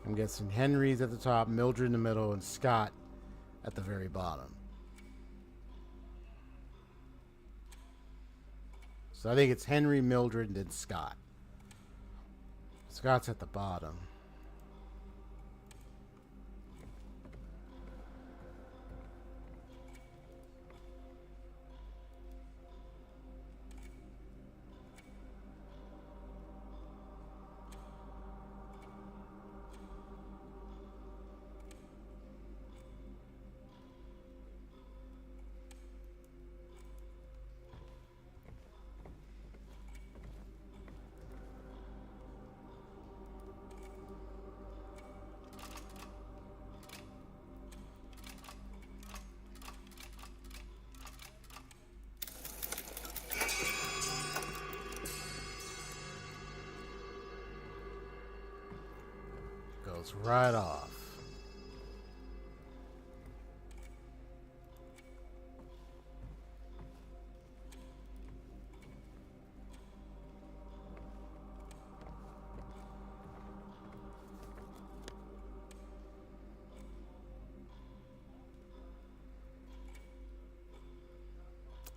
I'm guessing Henry's at the top, Mildred in the middle, and Scott at the very bottom. So I think it's Henry, Mildred, and then Scott. Scott's at the bottom. Goes right off.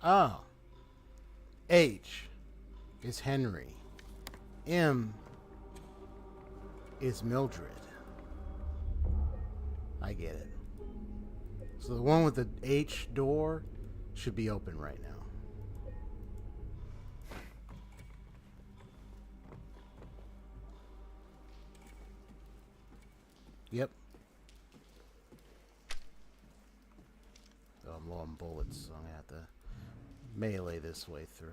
Oh. H is Henry. M is Mildred. I get it. So the one with the H door should be open right now. Yep. Oh, I'm low on bullets, so I'm gonna have to melee this way through.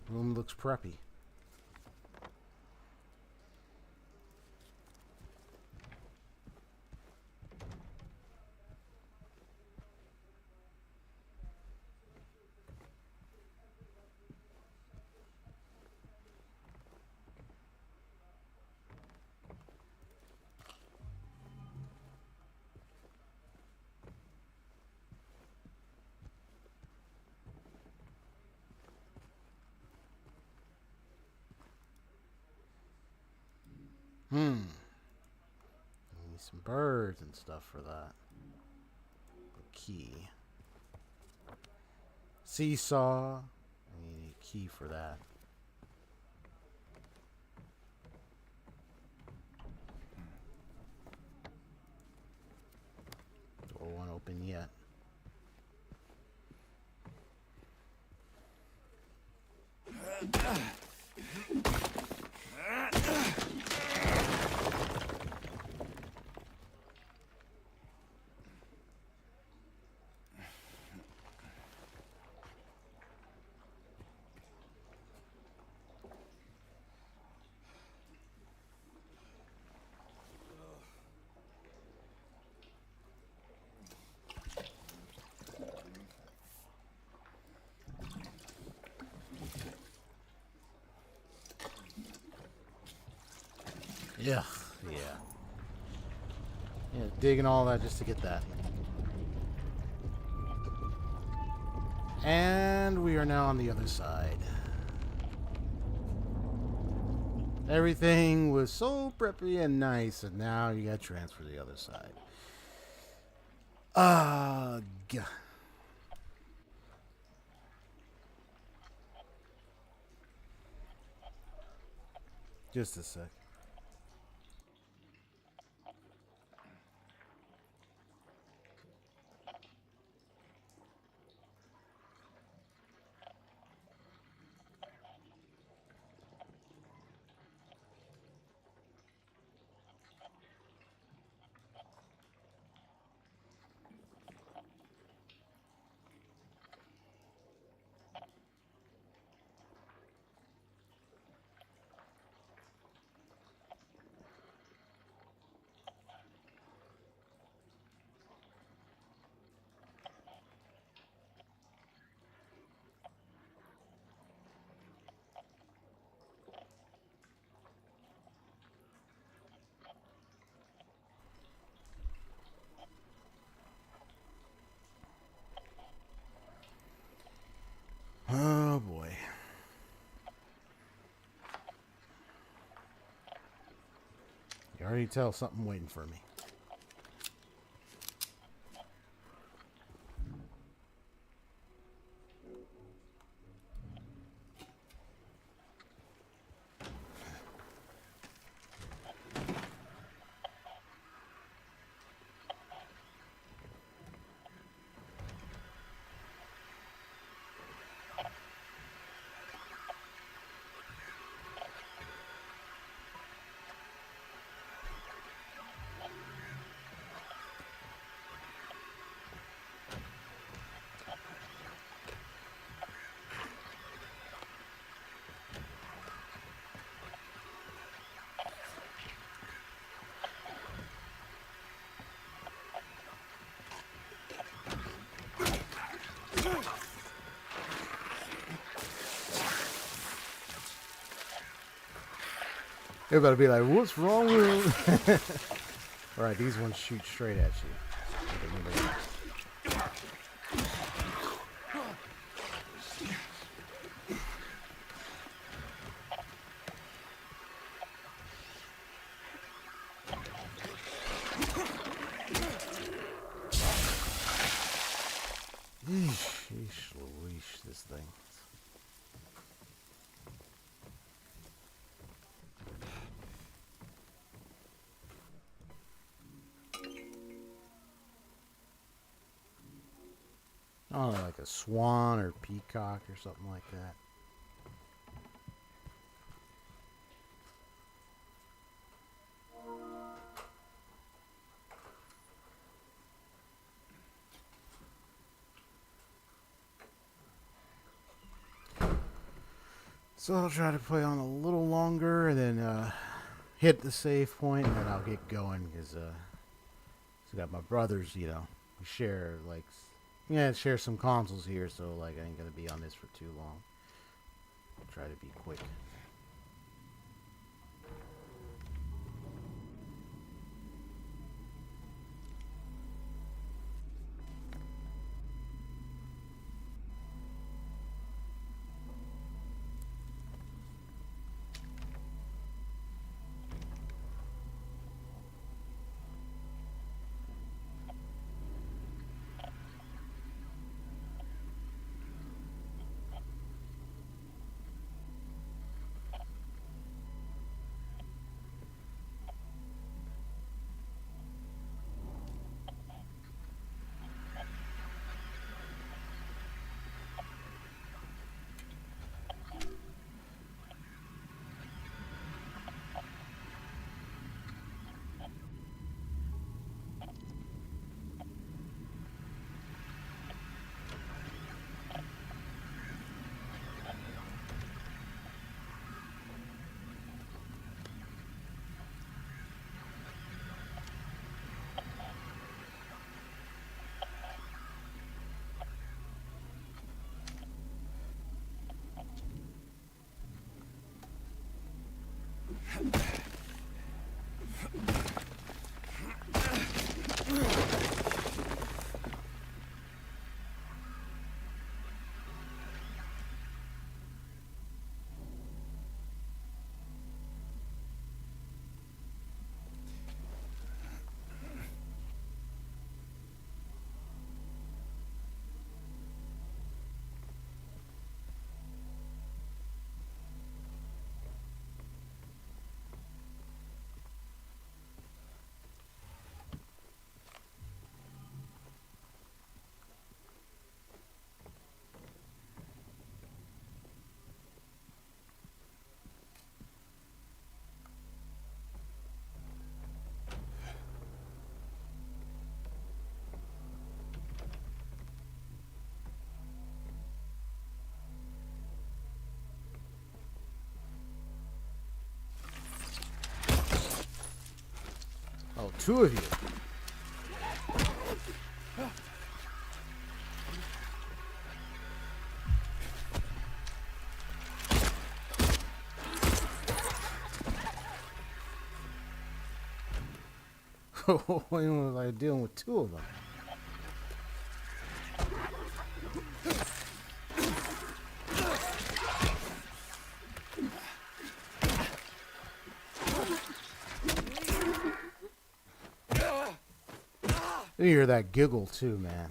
Room looks preppy. Need some birds and stuff for that. Key. Seesaw. I need a key for that. Door won't open yet. Yeah, yeah. Yeah, digging all that just to get that. And we are now on the other side. Everything was so preppy and nice, and now you got to transfer to the other side. Ugh. Just a sec. Oh boy. You already tell something waiting for me. You better be like, what's wrong with him? Alright, these ones shoot straight at you. Okay, remember that. Yeesh, Louise, this thing. Oh, like a swan or peacock or something like that. So I'll try to play on a little longer and then hit the save point, and then I'll get going because I got my brothers, you know, we share like, yeah, share some consoles here, so like I ain't gonna be on this for too long. I'll try to be quick. Oh, two of you. What was I dealing with two of them? You hear that giggle too, man.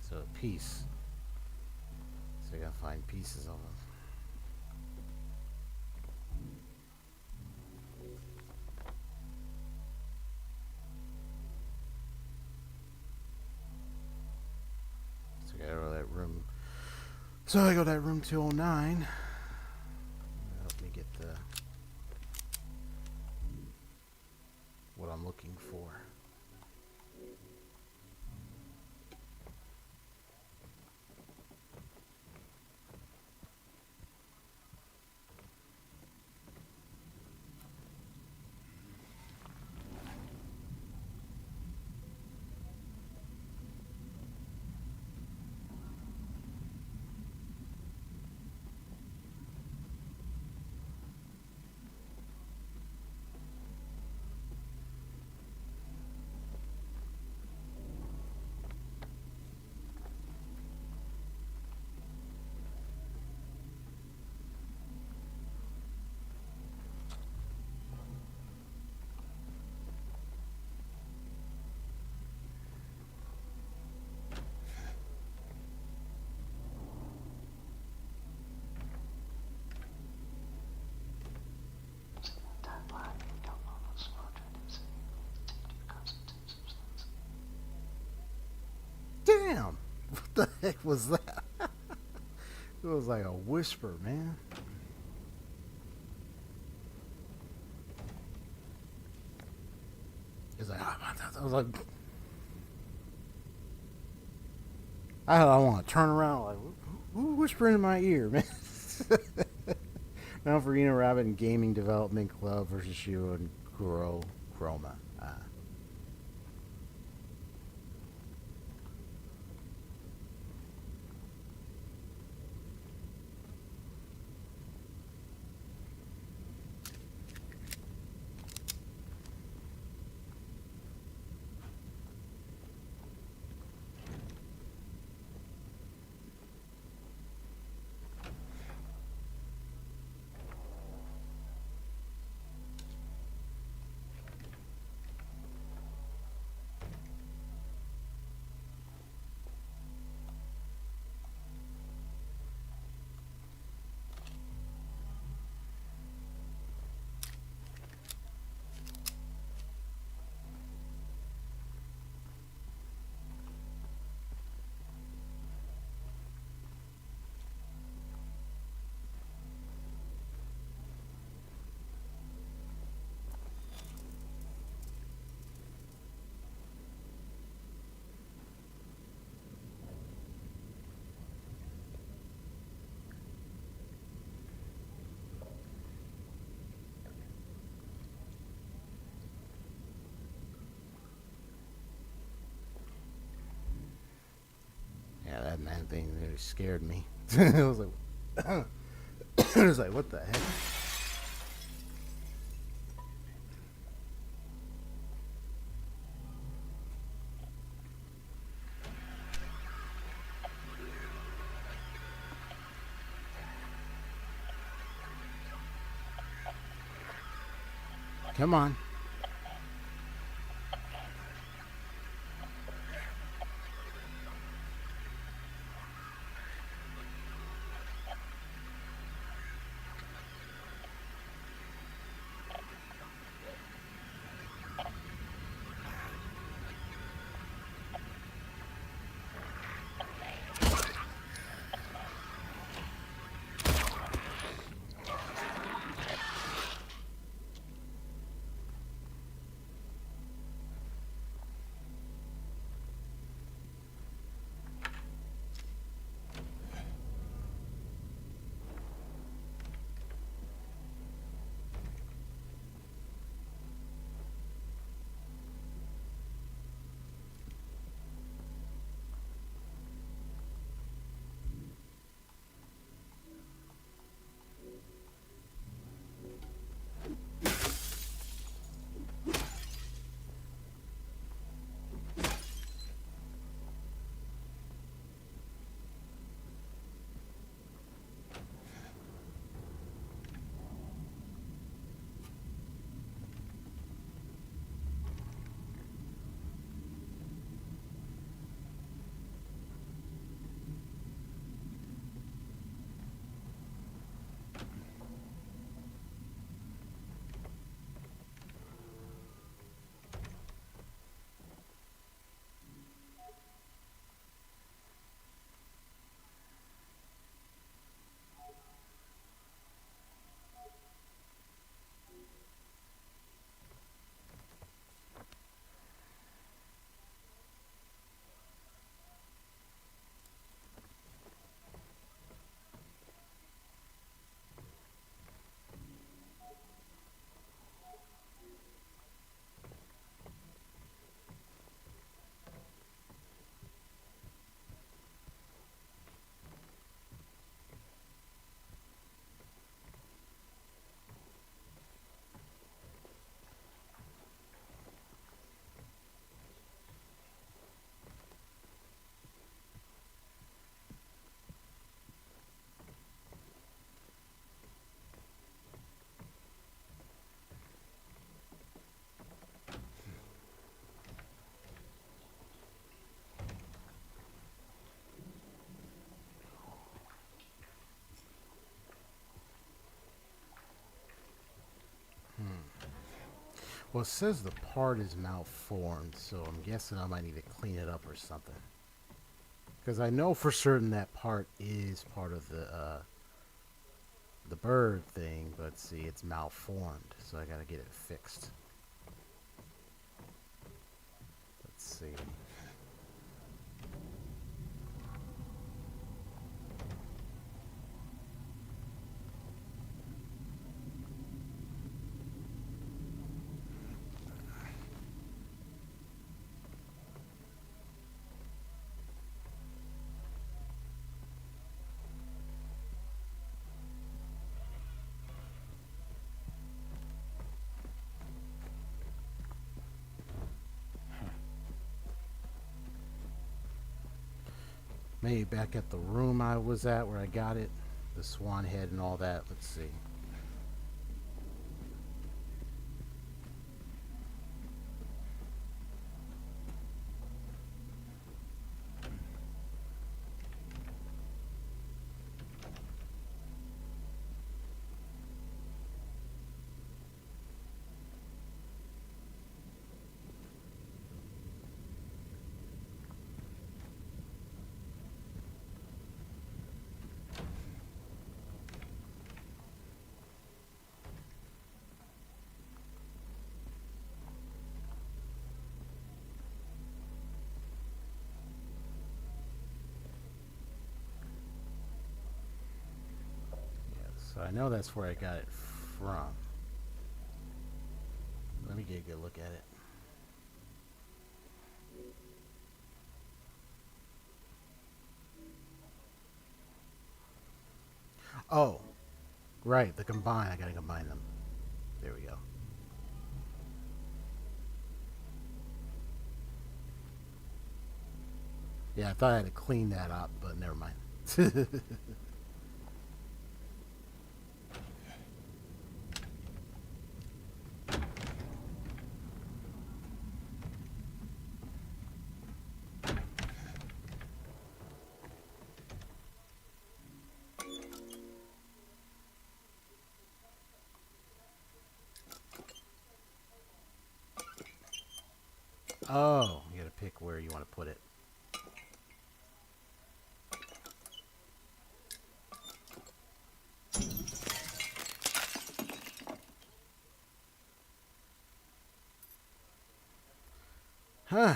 So a piece. So you gotta find pieces of them. So I gotta go to that room. So I go to that room 209. Help me get the what I'm looking for. Damn! What the heck was that? It was like a whisper, man. I was like, I want to turn around, like, who whispering in my ear, man? Now for Rabbit and Gaming Development Club versus Shiro and Chroma. Yeah, that man thing really scared me. It was like, it was like, what the heck? Come on. Well, it says the part is malformed, so I'm guessing I might need to clean it up or something. Because I know for certain that part is part of the bird thing, but see, it's malformed, so I gotta get it fixed. see. Maybe back at the room I was at where I got it. The swan head and all that. Let's see. So I know that's where I got it from. Let me get a good look at it. Oh, right, the combine. I gotta combine them. There we go. Yeah, I thought I had to clean that up, but never mind. Oh, you gotta pick where you want to put it. Huh.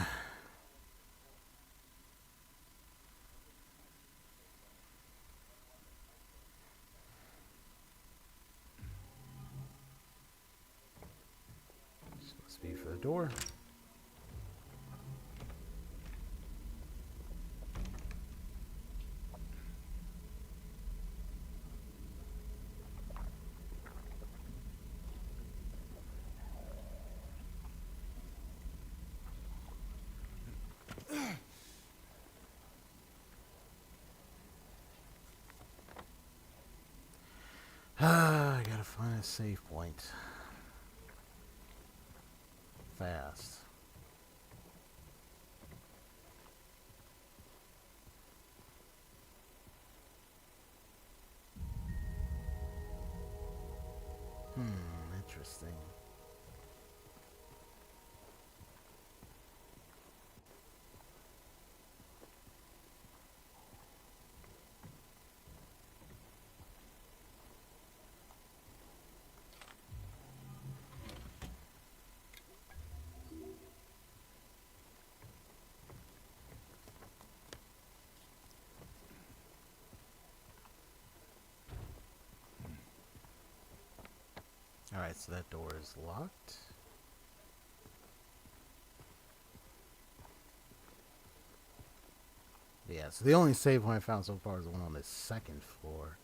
Supposed to be for the door. I gotta find a save point. Fast. Interesting. Alright, so that door is locked. Yeah, so the only save point I found so far is the one on the second floor.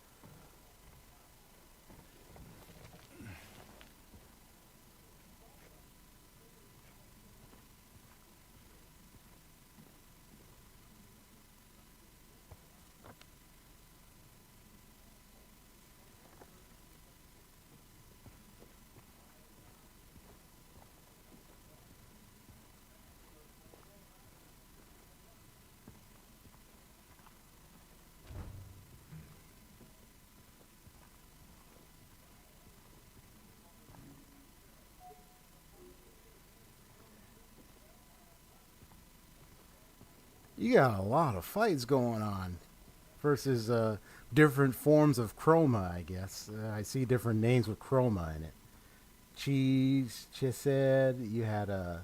You got a lot of fights going on versus different forms of chroma, I guess. I see different names with chroma in it. Cheese, Chised, you had a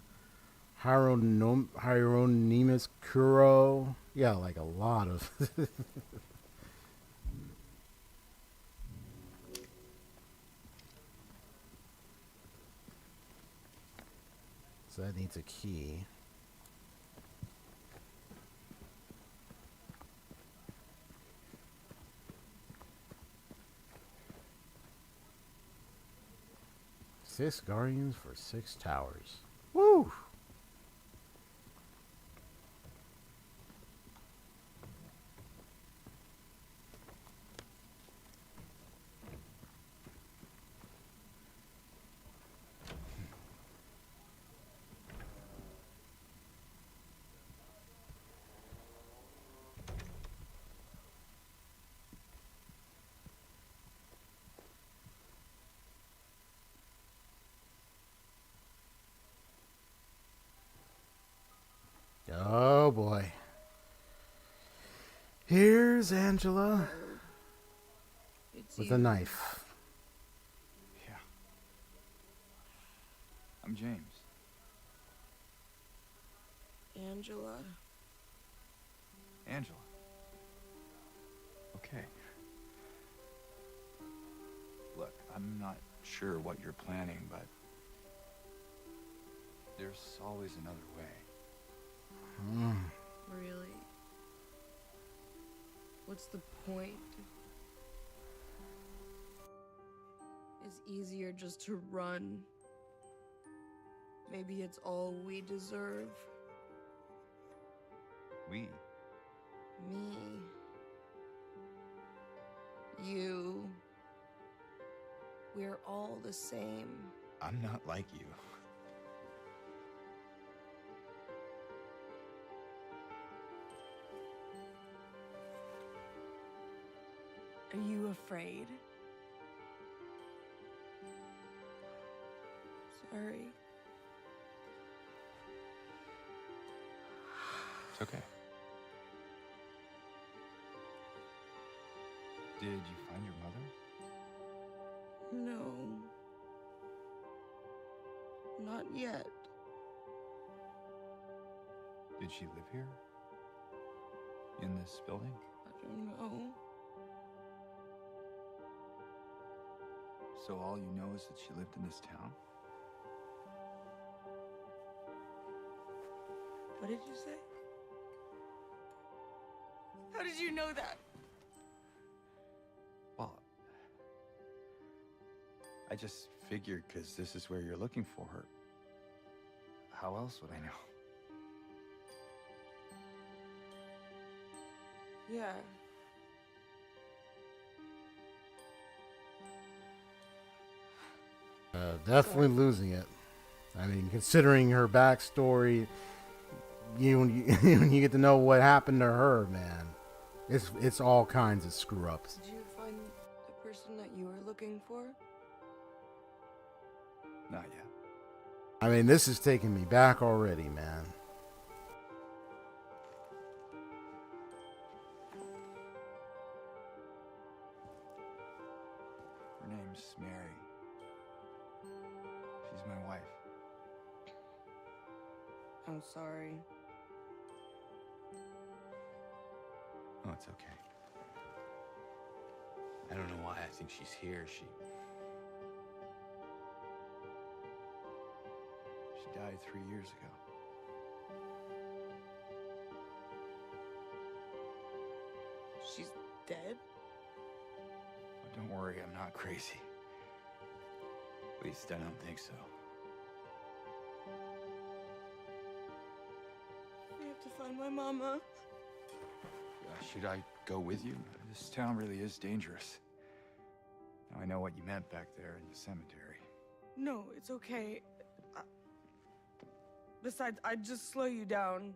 Hieronymus Kuro. Yeah, like a lot of. So that needs a key. Six guardians for 6 towers. Woo! Oh boy. Here's Angela It's with you. a knife. Yeah. I'm James. Angela. Angela. Okay. Look, I'm not sure what you're planning, but there's always another way. Really? What's the point? It's easier just to run. Maybe it's all we deserve. We? Me. You. We're all the same. I'm not like you. Are you afraid? Sorry. It's okay. Did you find your mother? No. Not yet. Did she live here? In this building? I don't know. So all you know is that she lived in this town? What did you say? How did you know that? Well, I just figured because this is where you're looking for her. How else would I know? Yeah. Definitely losing it. I mean, considering her backstory, when you get to know what happened to her, man, it's all kinds of screw ups. Did you find the person that you were looking for? Not yet. I mean, this is taking me back already, man. Her name's Mary. She's my wife. I'm sorry. Oh, it's okay. I don't know why I think she's here. She died 3 years ago. She's dead? But don't worry, I'm not crazy. At least I don't think so. We have to find my mama. Should I go with you? This town really is dangerous. Now I know what you meant back there in the cemetery. No, it's okay. Besides, I'd just slow you down.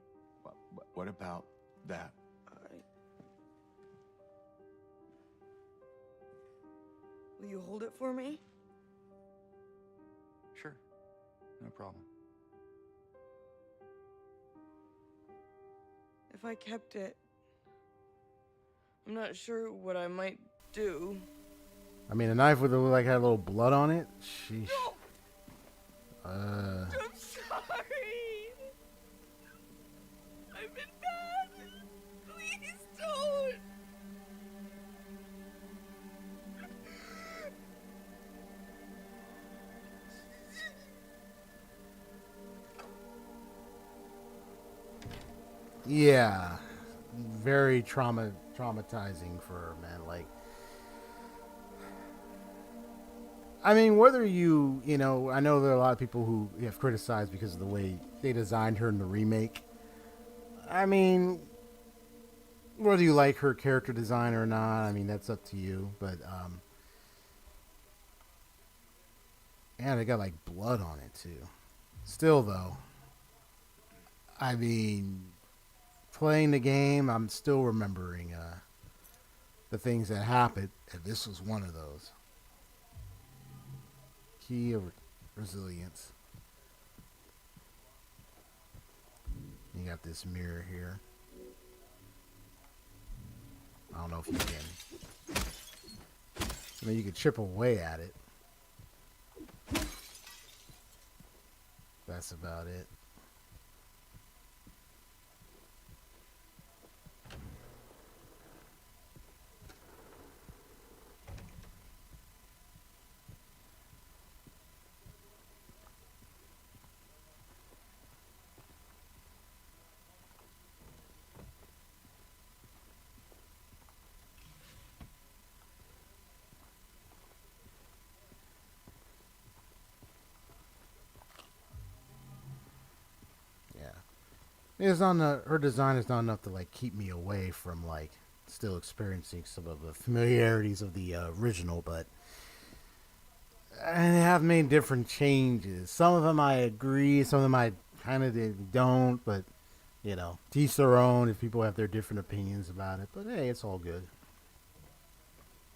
What about that? Will you hold it for me? Sure, no problem. If I kept it, I'm not sure what I might do. I mean, a knife with like had a little blood on it. Sheesh. I'm sorry. Yeah, very traumatizing for her, man. Like, I mean, whether you know, I know there are a lot of people who have criticized because of the way they designed her in the remake. I mean, whether you like her character design or not, I mean, that's up to you. But yeah, they got like blood on it too. Still, though, I mean, playing the game, I'm still remembering the things that happened, and this was one of those. Key of resilience. You got this mirror here. I don't know if you can. I mean, you can chip away at it. That's about it. Yeah. It's not her design is not enough to like keep me away from like still experiencing some of the familiarities of the original, but I have made different changes. Some of them I agree, some of them I kind of don't, but you know, to each their own if people have their different opinions about it. But hey, it's all good.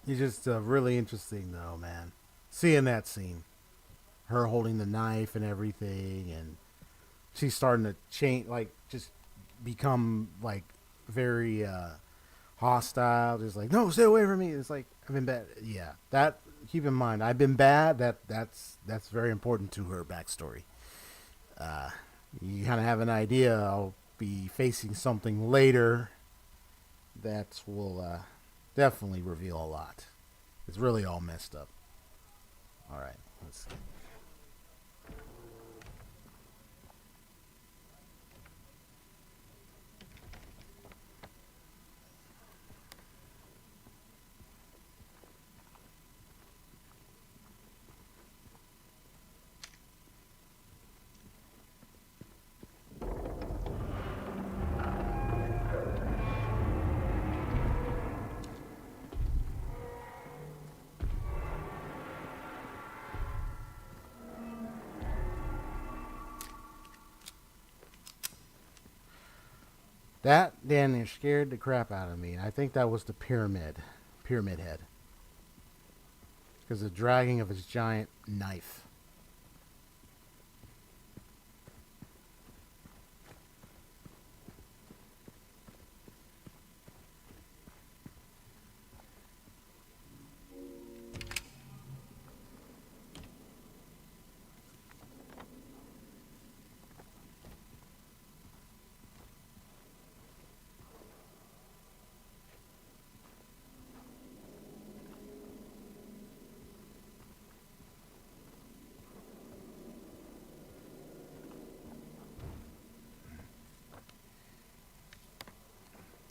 It's just really interesting though, man. Seeing that scene, her holding the knife and everything, and she's starting to change, like just become like very hostile. Just like, no, stay away from me. It's like I've been bad. Yeah, that. Keep in mind, I've been bad. That's very important to her backstory. Uh, you kind of have an idea. I'll be facing something later that will definitely reveal a lot. It's really all messed up. All right, let's see. That Dan scared the crap out of me. I think that was the pyramid head, because the dragging of his giant knife.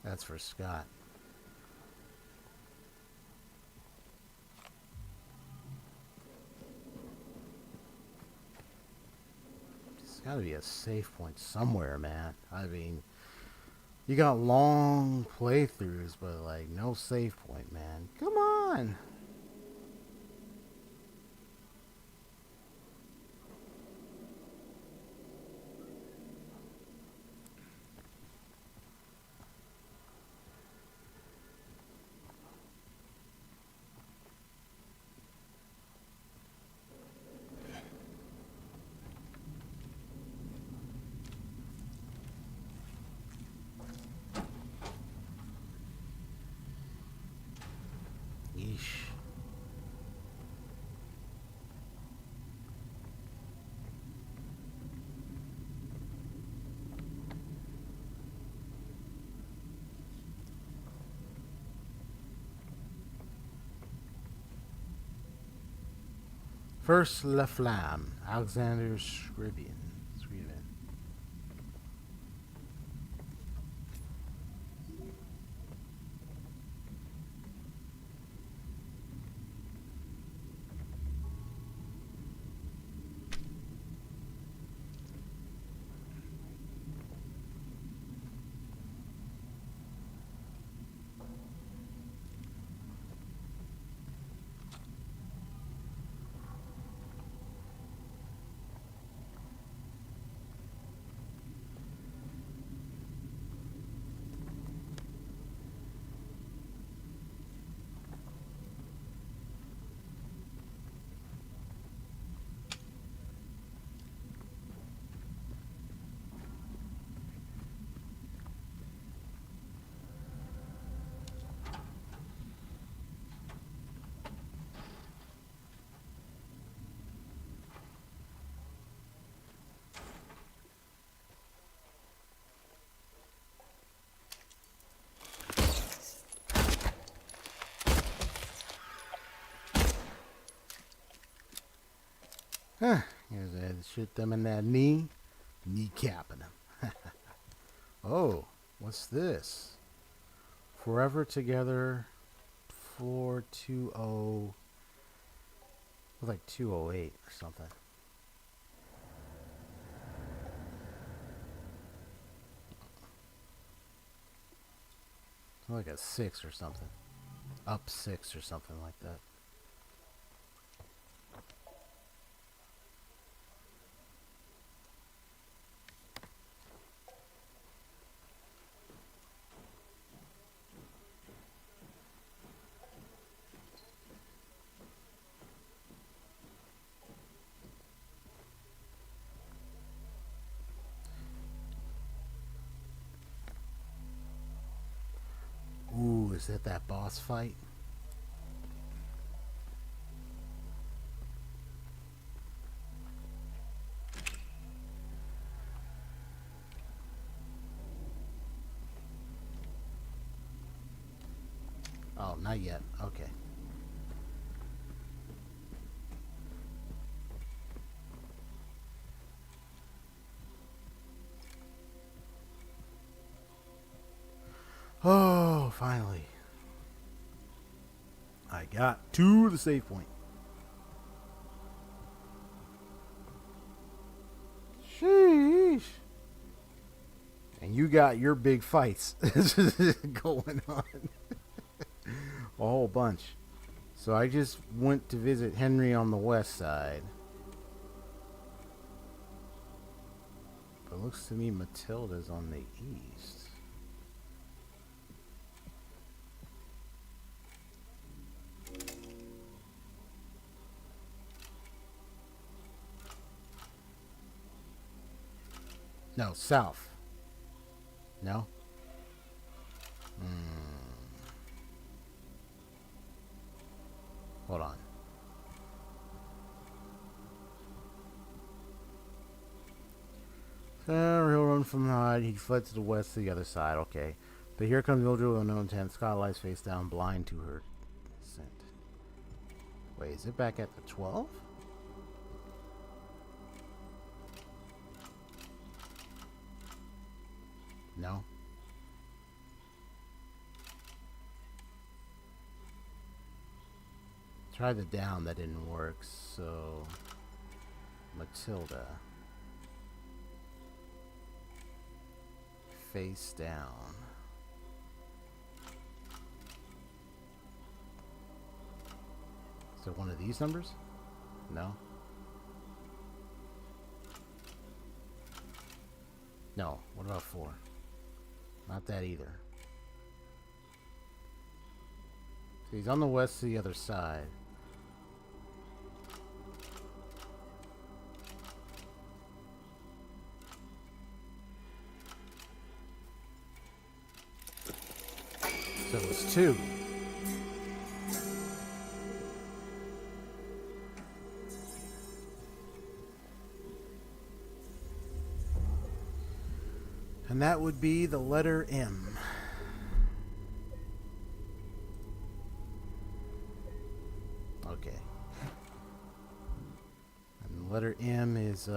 That's for Scott. There's got to be a safe point somewhere, man. I mean, you got long playthroughs, but like no save point, man. Come on. Yeesh. First La Flamme, Alexander Scriven. Huh. Here's that. Shoot them in that knee. Kneecapping them. Oh, what's this? Forever Together 420. Like 208 or something. Like a 6 or something. Up 6 or something like that. Ooh, is that boss fight? Oh, not yet. Okay. Oh, finally. I got to the save point. Sheesh. And you got your big fights going on. A whole bunch. So I just went to visit Henry on the west side. But it looks to me Matilda's on the east. No, south. No? Hold on. So, he'll run from the hide. He fled to the west to the other side. Okay. But here comes Mildred with unknown intent. Scott lies face down, blind to her scent. Wait, is it back at the 12? No. Try the down, that didn't work, so Matilda. Face down. Is it one of these numbers? No. No. What about 4? Not that either. So he's on the west to the other side. So it's 2. And that would be the letter M. Okay. And the letter M is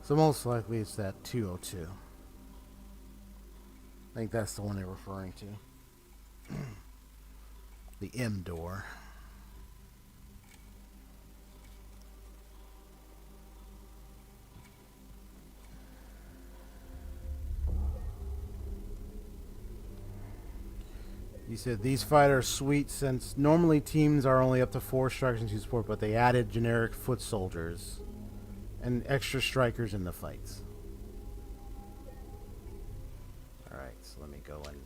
so most likely it's that 202. I think that's the one they're referring to. The M door. He said these fights are sweet since normally teams are only up to 4 strikers and 2 support, but they added generic foot soldiers and extra strikers in the fights. Alright, so let me go and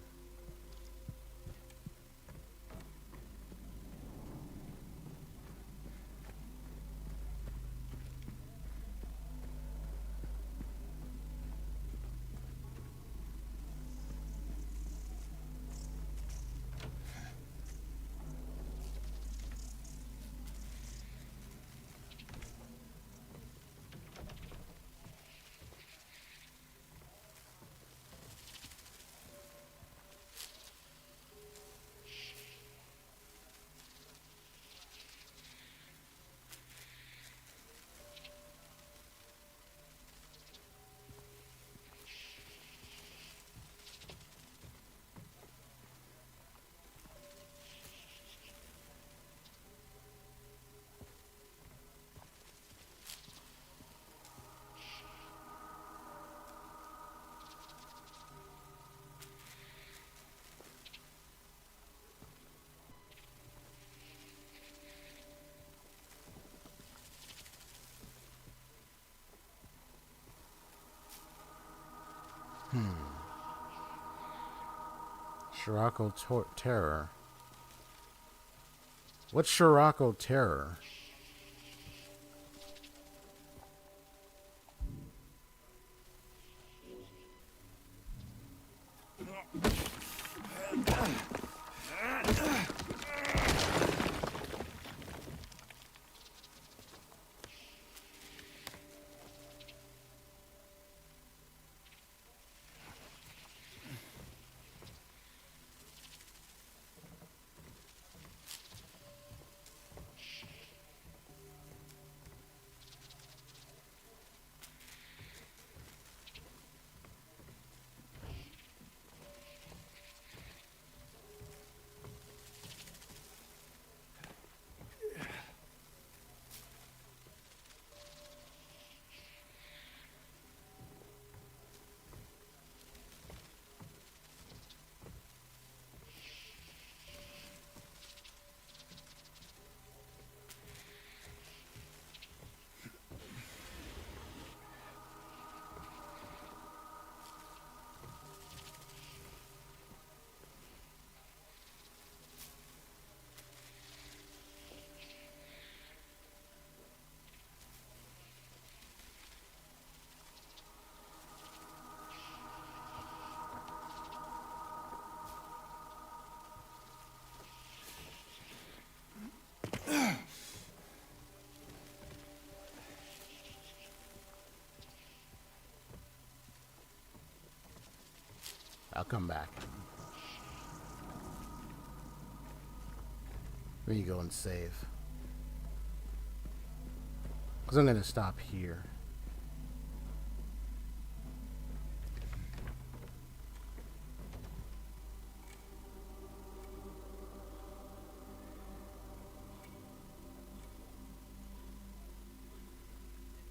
Scirocco Terror. What's Scirocco Terror? I'll come back. Let me go and save. Because I'm going to stop here.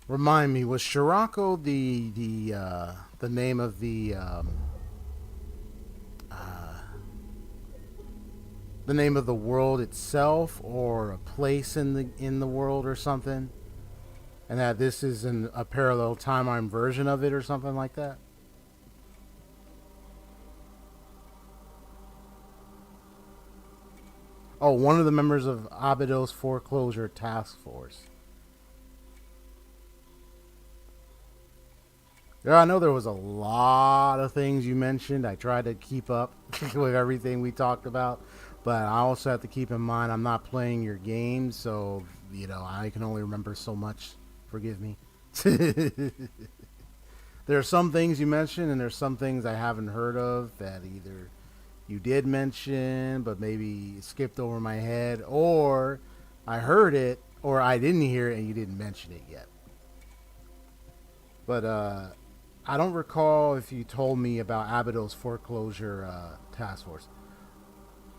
Remind me, was Scirocco the name of the name of the world itself, or a place in the world, or something, and that this is a parallel timeline version of it, or something like that? Oh, one of the members of Abydos Foreclosure Task Force. Yeah, I know there was a lot of things you mentioned. I tried to keep up with everything we talked about, but I also have to keep in mind I'm not playing your game, so, you know, I can only remember so much. Forgive me. There are some things you mentioned, and there's some things I haven't heard of that either you did mention, but maybe skipped over my head, or I heard it, or I didn't hear it and you didn't mention it yet. But, I don't recall if you told me about Abydos Foreclosure Task Force.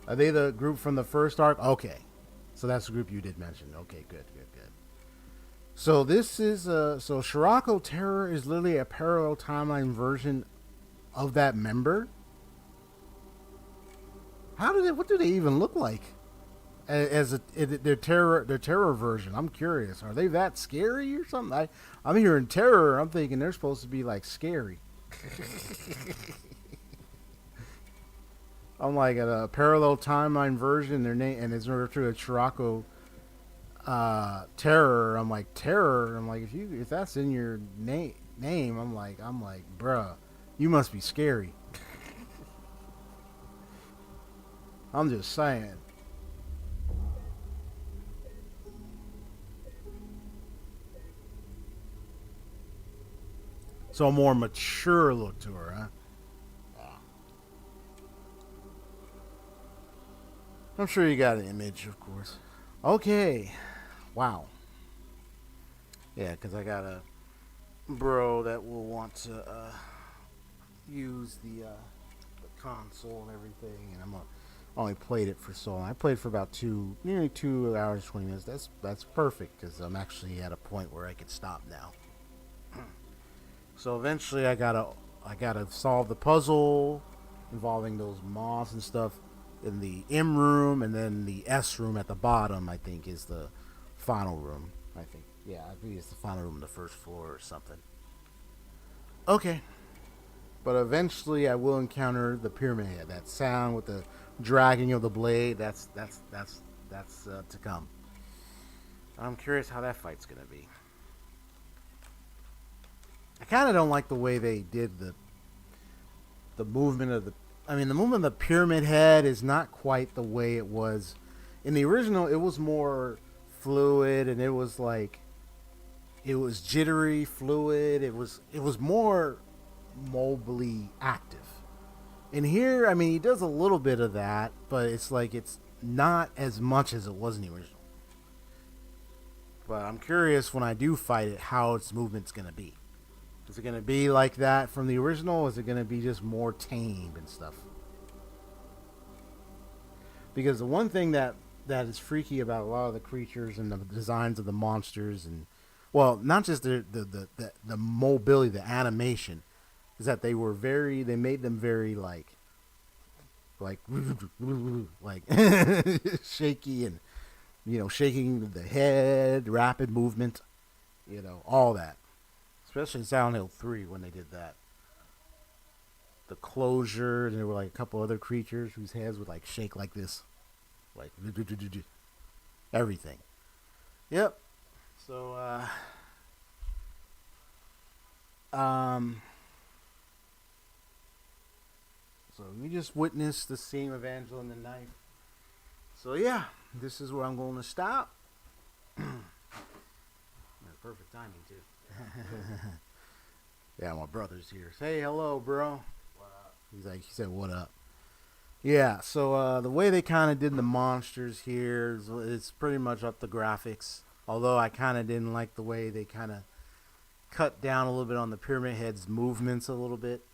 Are they the group from the first arc? Okay. So that's the group you did mention. Okay, good. So this is, so Scirocco Terror is literally a parallel timeline version of that member? What do they even look like? Their terror version. I'm curious. Are they that scary or something? I'm hearing terror. I'm thinking they're supposed to be like scary. I'm like at a parallel timeline version. Their name and it's referred to as Chiraco Terror. I'm like terror. I'm like if that's in your name, I'm like bruh, you must be scary. I'm just saying. So a more mature look to her, huh? I'm sure you got an image, of course. Okay. Wow. Yeah, because I got a bro that will want to use the console and everything, and I only played it for so long. I played for about nearly 2 hours, 20 minutes. That's perfect because I'm actually at a point where I could stop now. So eventually, I gotta solve the puzzle involving those moths and stuff in the M room, and then the S room at the bottom. I think is the final room. I think it's the final room on the first floor or something. Okay, but eventually I will encounter the pyramid head. That sound with the dragging of the blade. That's to come. I'm curious how that fight's gonna be. I kind of don't like the way they did the movement of the. I mean, the movement of the pyramid head is not quite the way it was in the original. It was more fluid, and it was jittery, fluid. It was more mobily active. And here, I mean, he does a little bit of that, but it's not as much as it was in the original. But I'm curious when I do fight it how its movement's gonna be. Is it going to be like that from the original, or is it going to be just more tame and stuff? Because the one thing that is freaky about a lot of the creatures and the designs of the monsters, and well, not just the mobility, the animation, is that they made them very like shaky, and shaking the head, rapid movement, all that. Especially in Silent Hill 3 when they did that. The closure, and there were like a couple other creatures whose heads would like shake like this. Like everything. Yep. So so we just witnessed the scene of Angela and the knife. So yeah, this is where I'm going to stop. Perfect timing too. Yeah, my brother's here. Say hello, bro. What up? He said, what up? Yeah, so the way they kind of did the monsters here is pretty much up the graphics. Although I kind of didn't like the way they kind of cut down a little bit on the Pyramid Head's movements a little bit.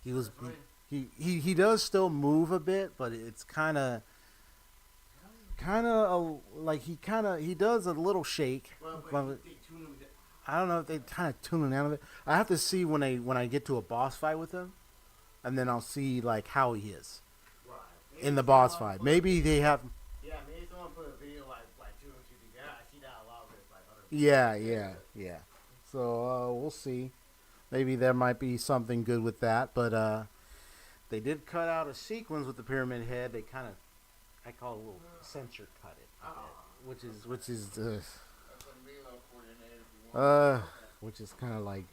He does still move a bit, but it's kind of like he does a little shake. I don't know if they kind of tune it down a bit. I have to see when I get to a boss fight with him, and then I'll see like how he is in the boss fight. Maybe they have. Yeah, maybe someone put a video like 2 and 2 together. I see that a lot with like other. Yeah. So we'll see. Maybe there might be something good with that, but they did cut out a sequence with the Pyramid Head. They kind of, I call it a little censor cut it, which is kind of like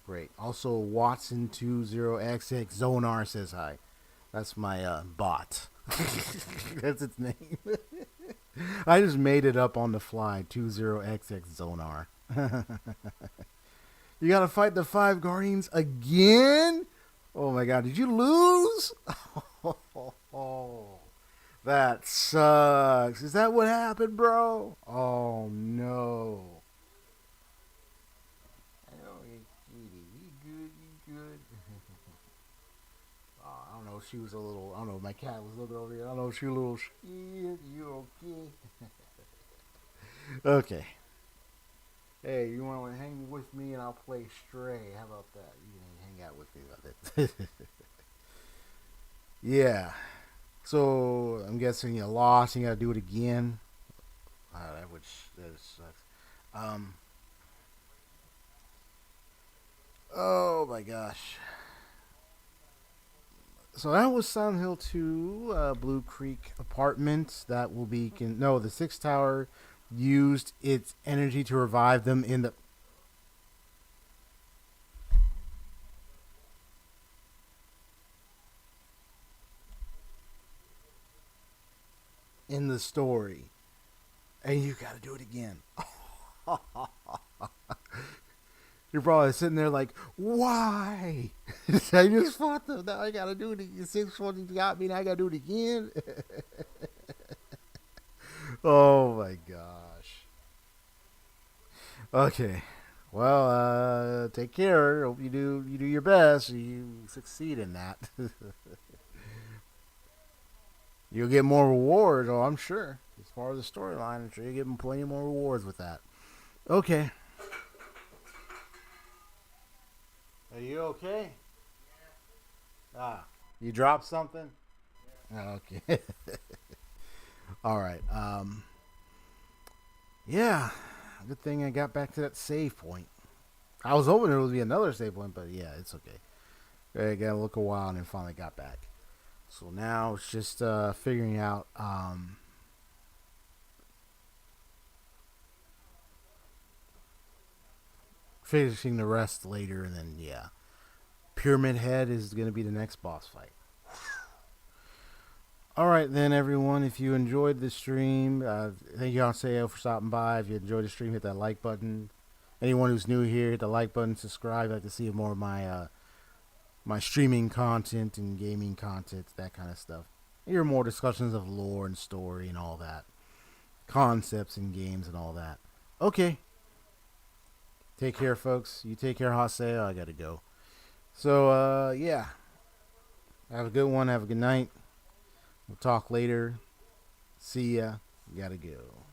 great. Also, Watson20XX Zonar says hi. That's my bot. That's its name. I just made it up on the fly. 20XX Zonar. You gotta fight the 5 Guardians again? Oh my god, did you lose? Oh, that sucks. Is that what happened, bro? Oh no. I don't know if she was a little, I don't know if my cat was looking over here. I don't know if she was a little scared. You okay? Okay. Hey, you want to hang with me and I'll play Stray? How about that? You can hang out with me about it. Yeah. So I'm guessing you lost. And you got to do it again. That sucks. Um. Oh my gosh. So that was Silent Hill 2, Blue Creek Apartments. That will be no. The Sixth Tower used its energy to revive them in the story, and you got to do it again. You're probably sitting there like, why? I just fought them. Now I got to do it again. Six one got me. Now I got to do it again. Oh my gosh. Okay. Well, take care. Hope you do your best. You succeed in that. You'll get more rewards. Oh, I'm sure. As far as the storyline, I'm sure you're getting plenty more rewards with that. Okay. Are you okay? Yeah. Ah, you dropped something? Yeah. Okay. All right. Yeah. Good thing I got back to that save point. I was hoping there would be another save point, but yeah, it's okay. I got to look a while and then finally got back. So now it's just figuring out finishing the rest later, and then yeah, Pyramid Head is going to be the next boss fight. All right then, everyone. If you enjoyed the stream, thank you, Anseo, for stopping by. If you enjoyed the stream, hit that like button. Anyone who's new here, hit the like button, subscribe. I'd like to see more of my my streaming content and gaming content, that kind of stuff. Hear more discussions of lore and story and all that, concepts in games and all that. Okay. Take care, folks. You take care, Haseo. I gotta go. So, yeah. Have a good one. Have a good night. We'll talk later. See ya. Gotta go.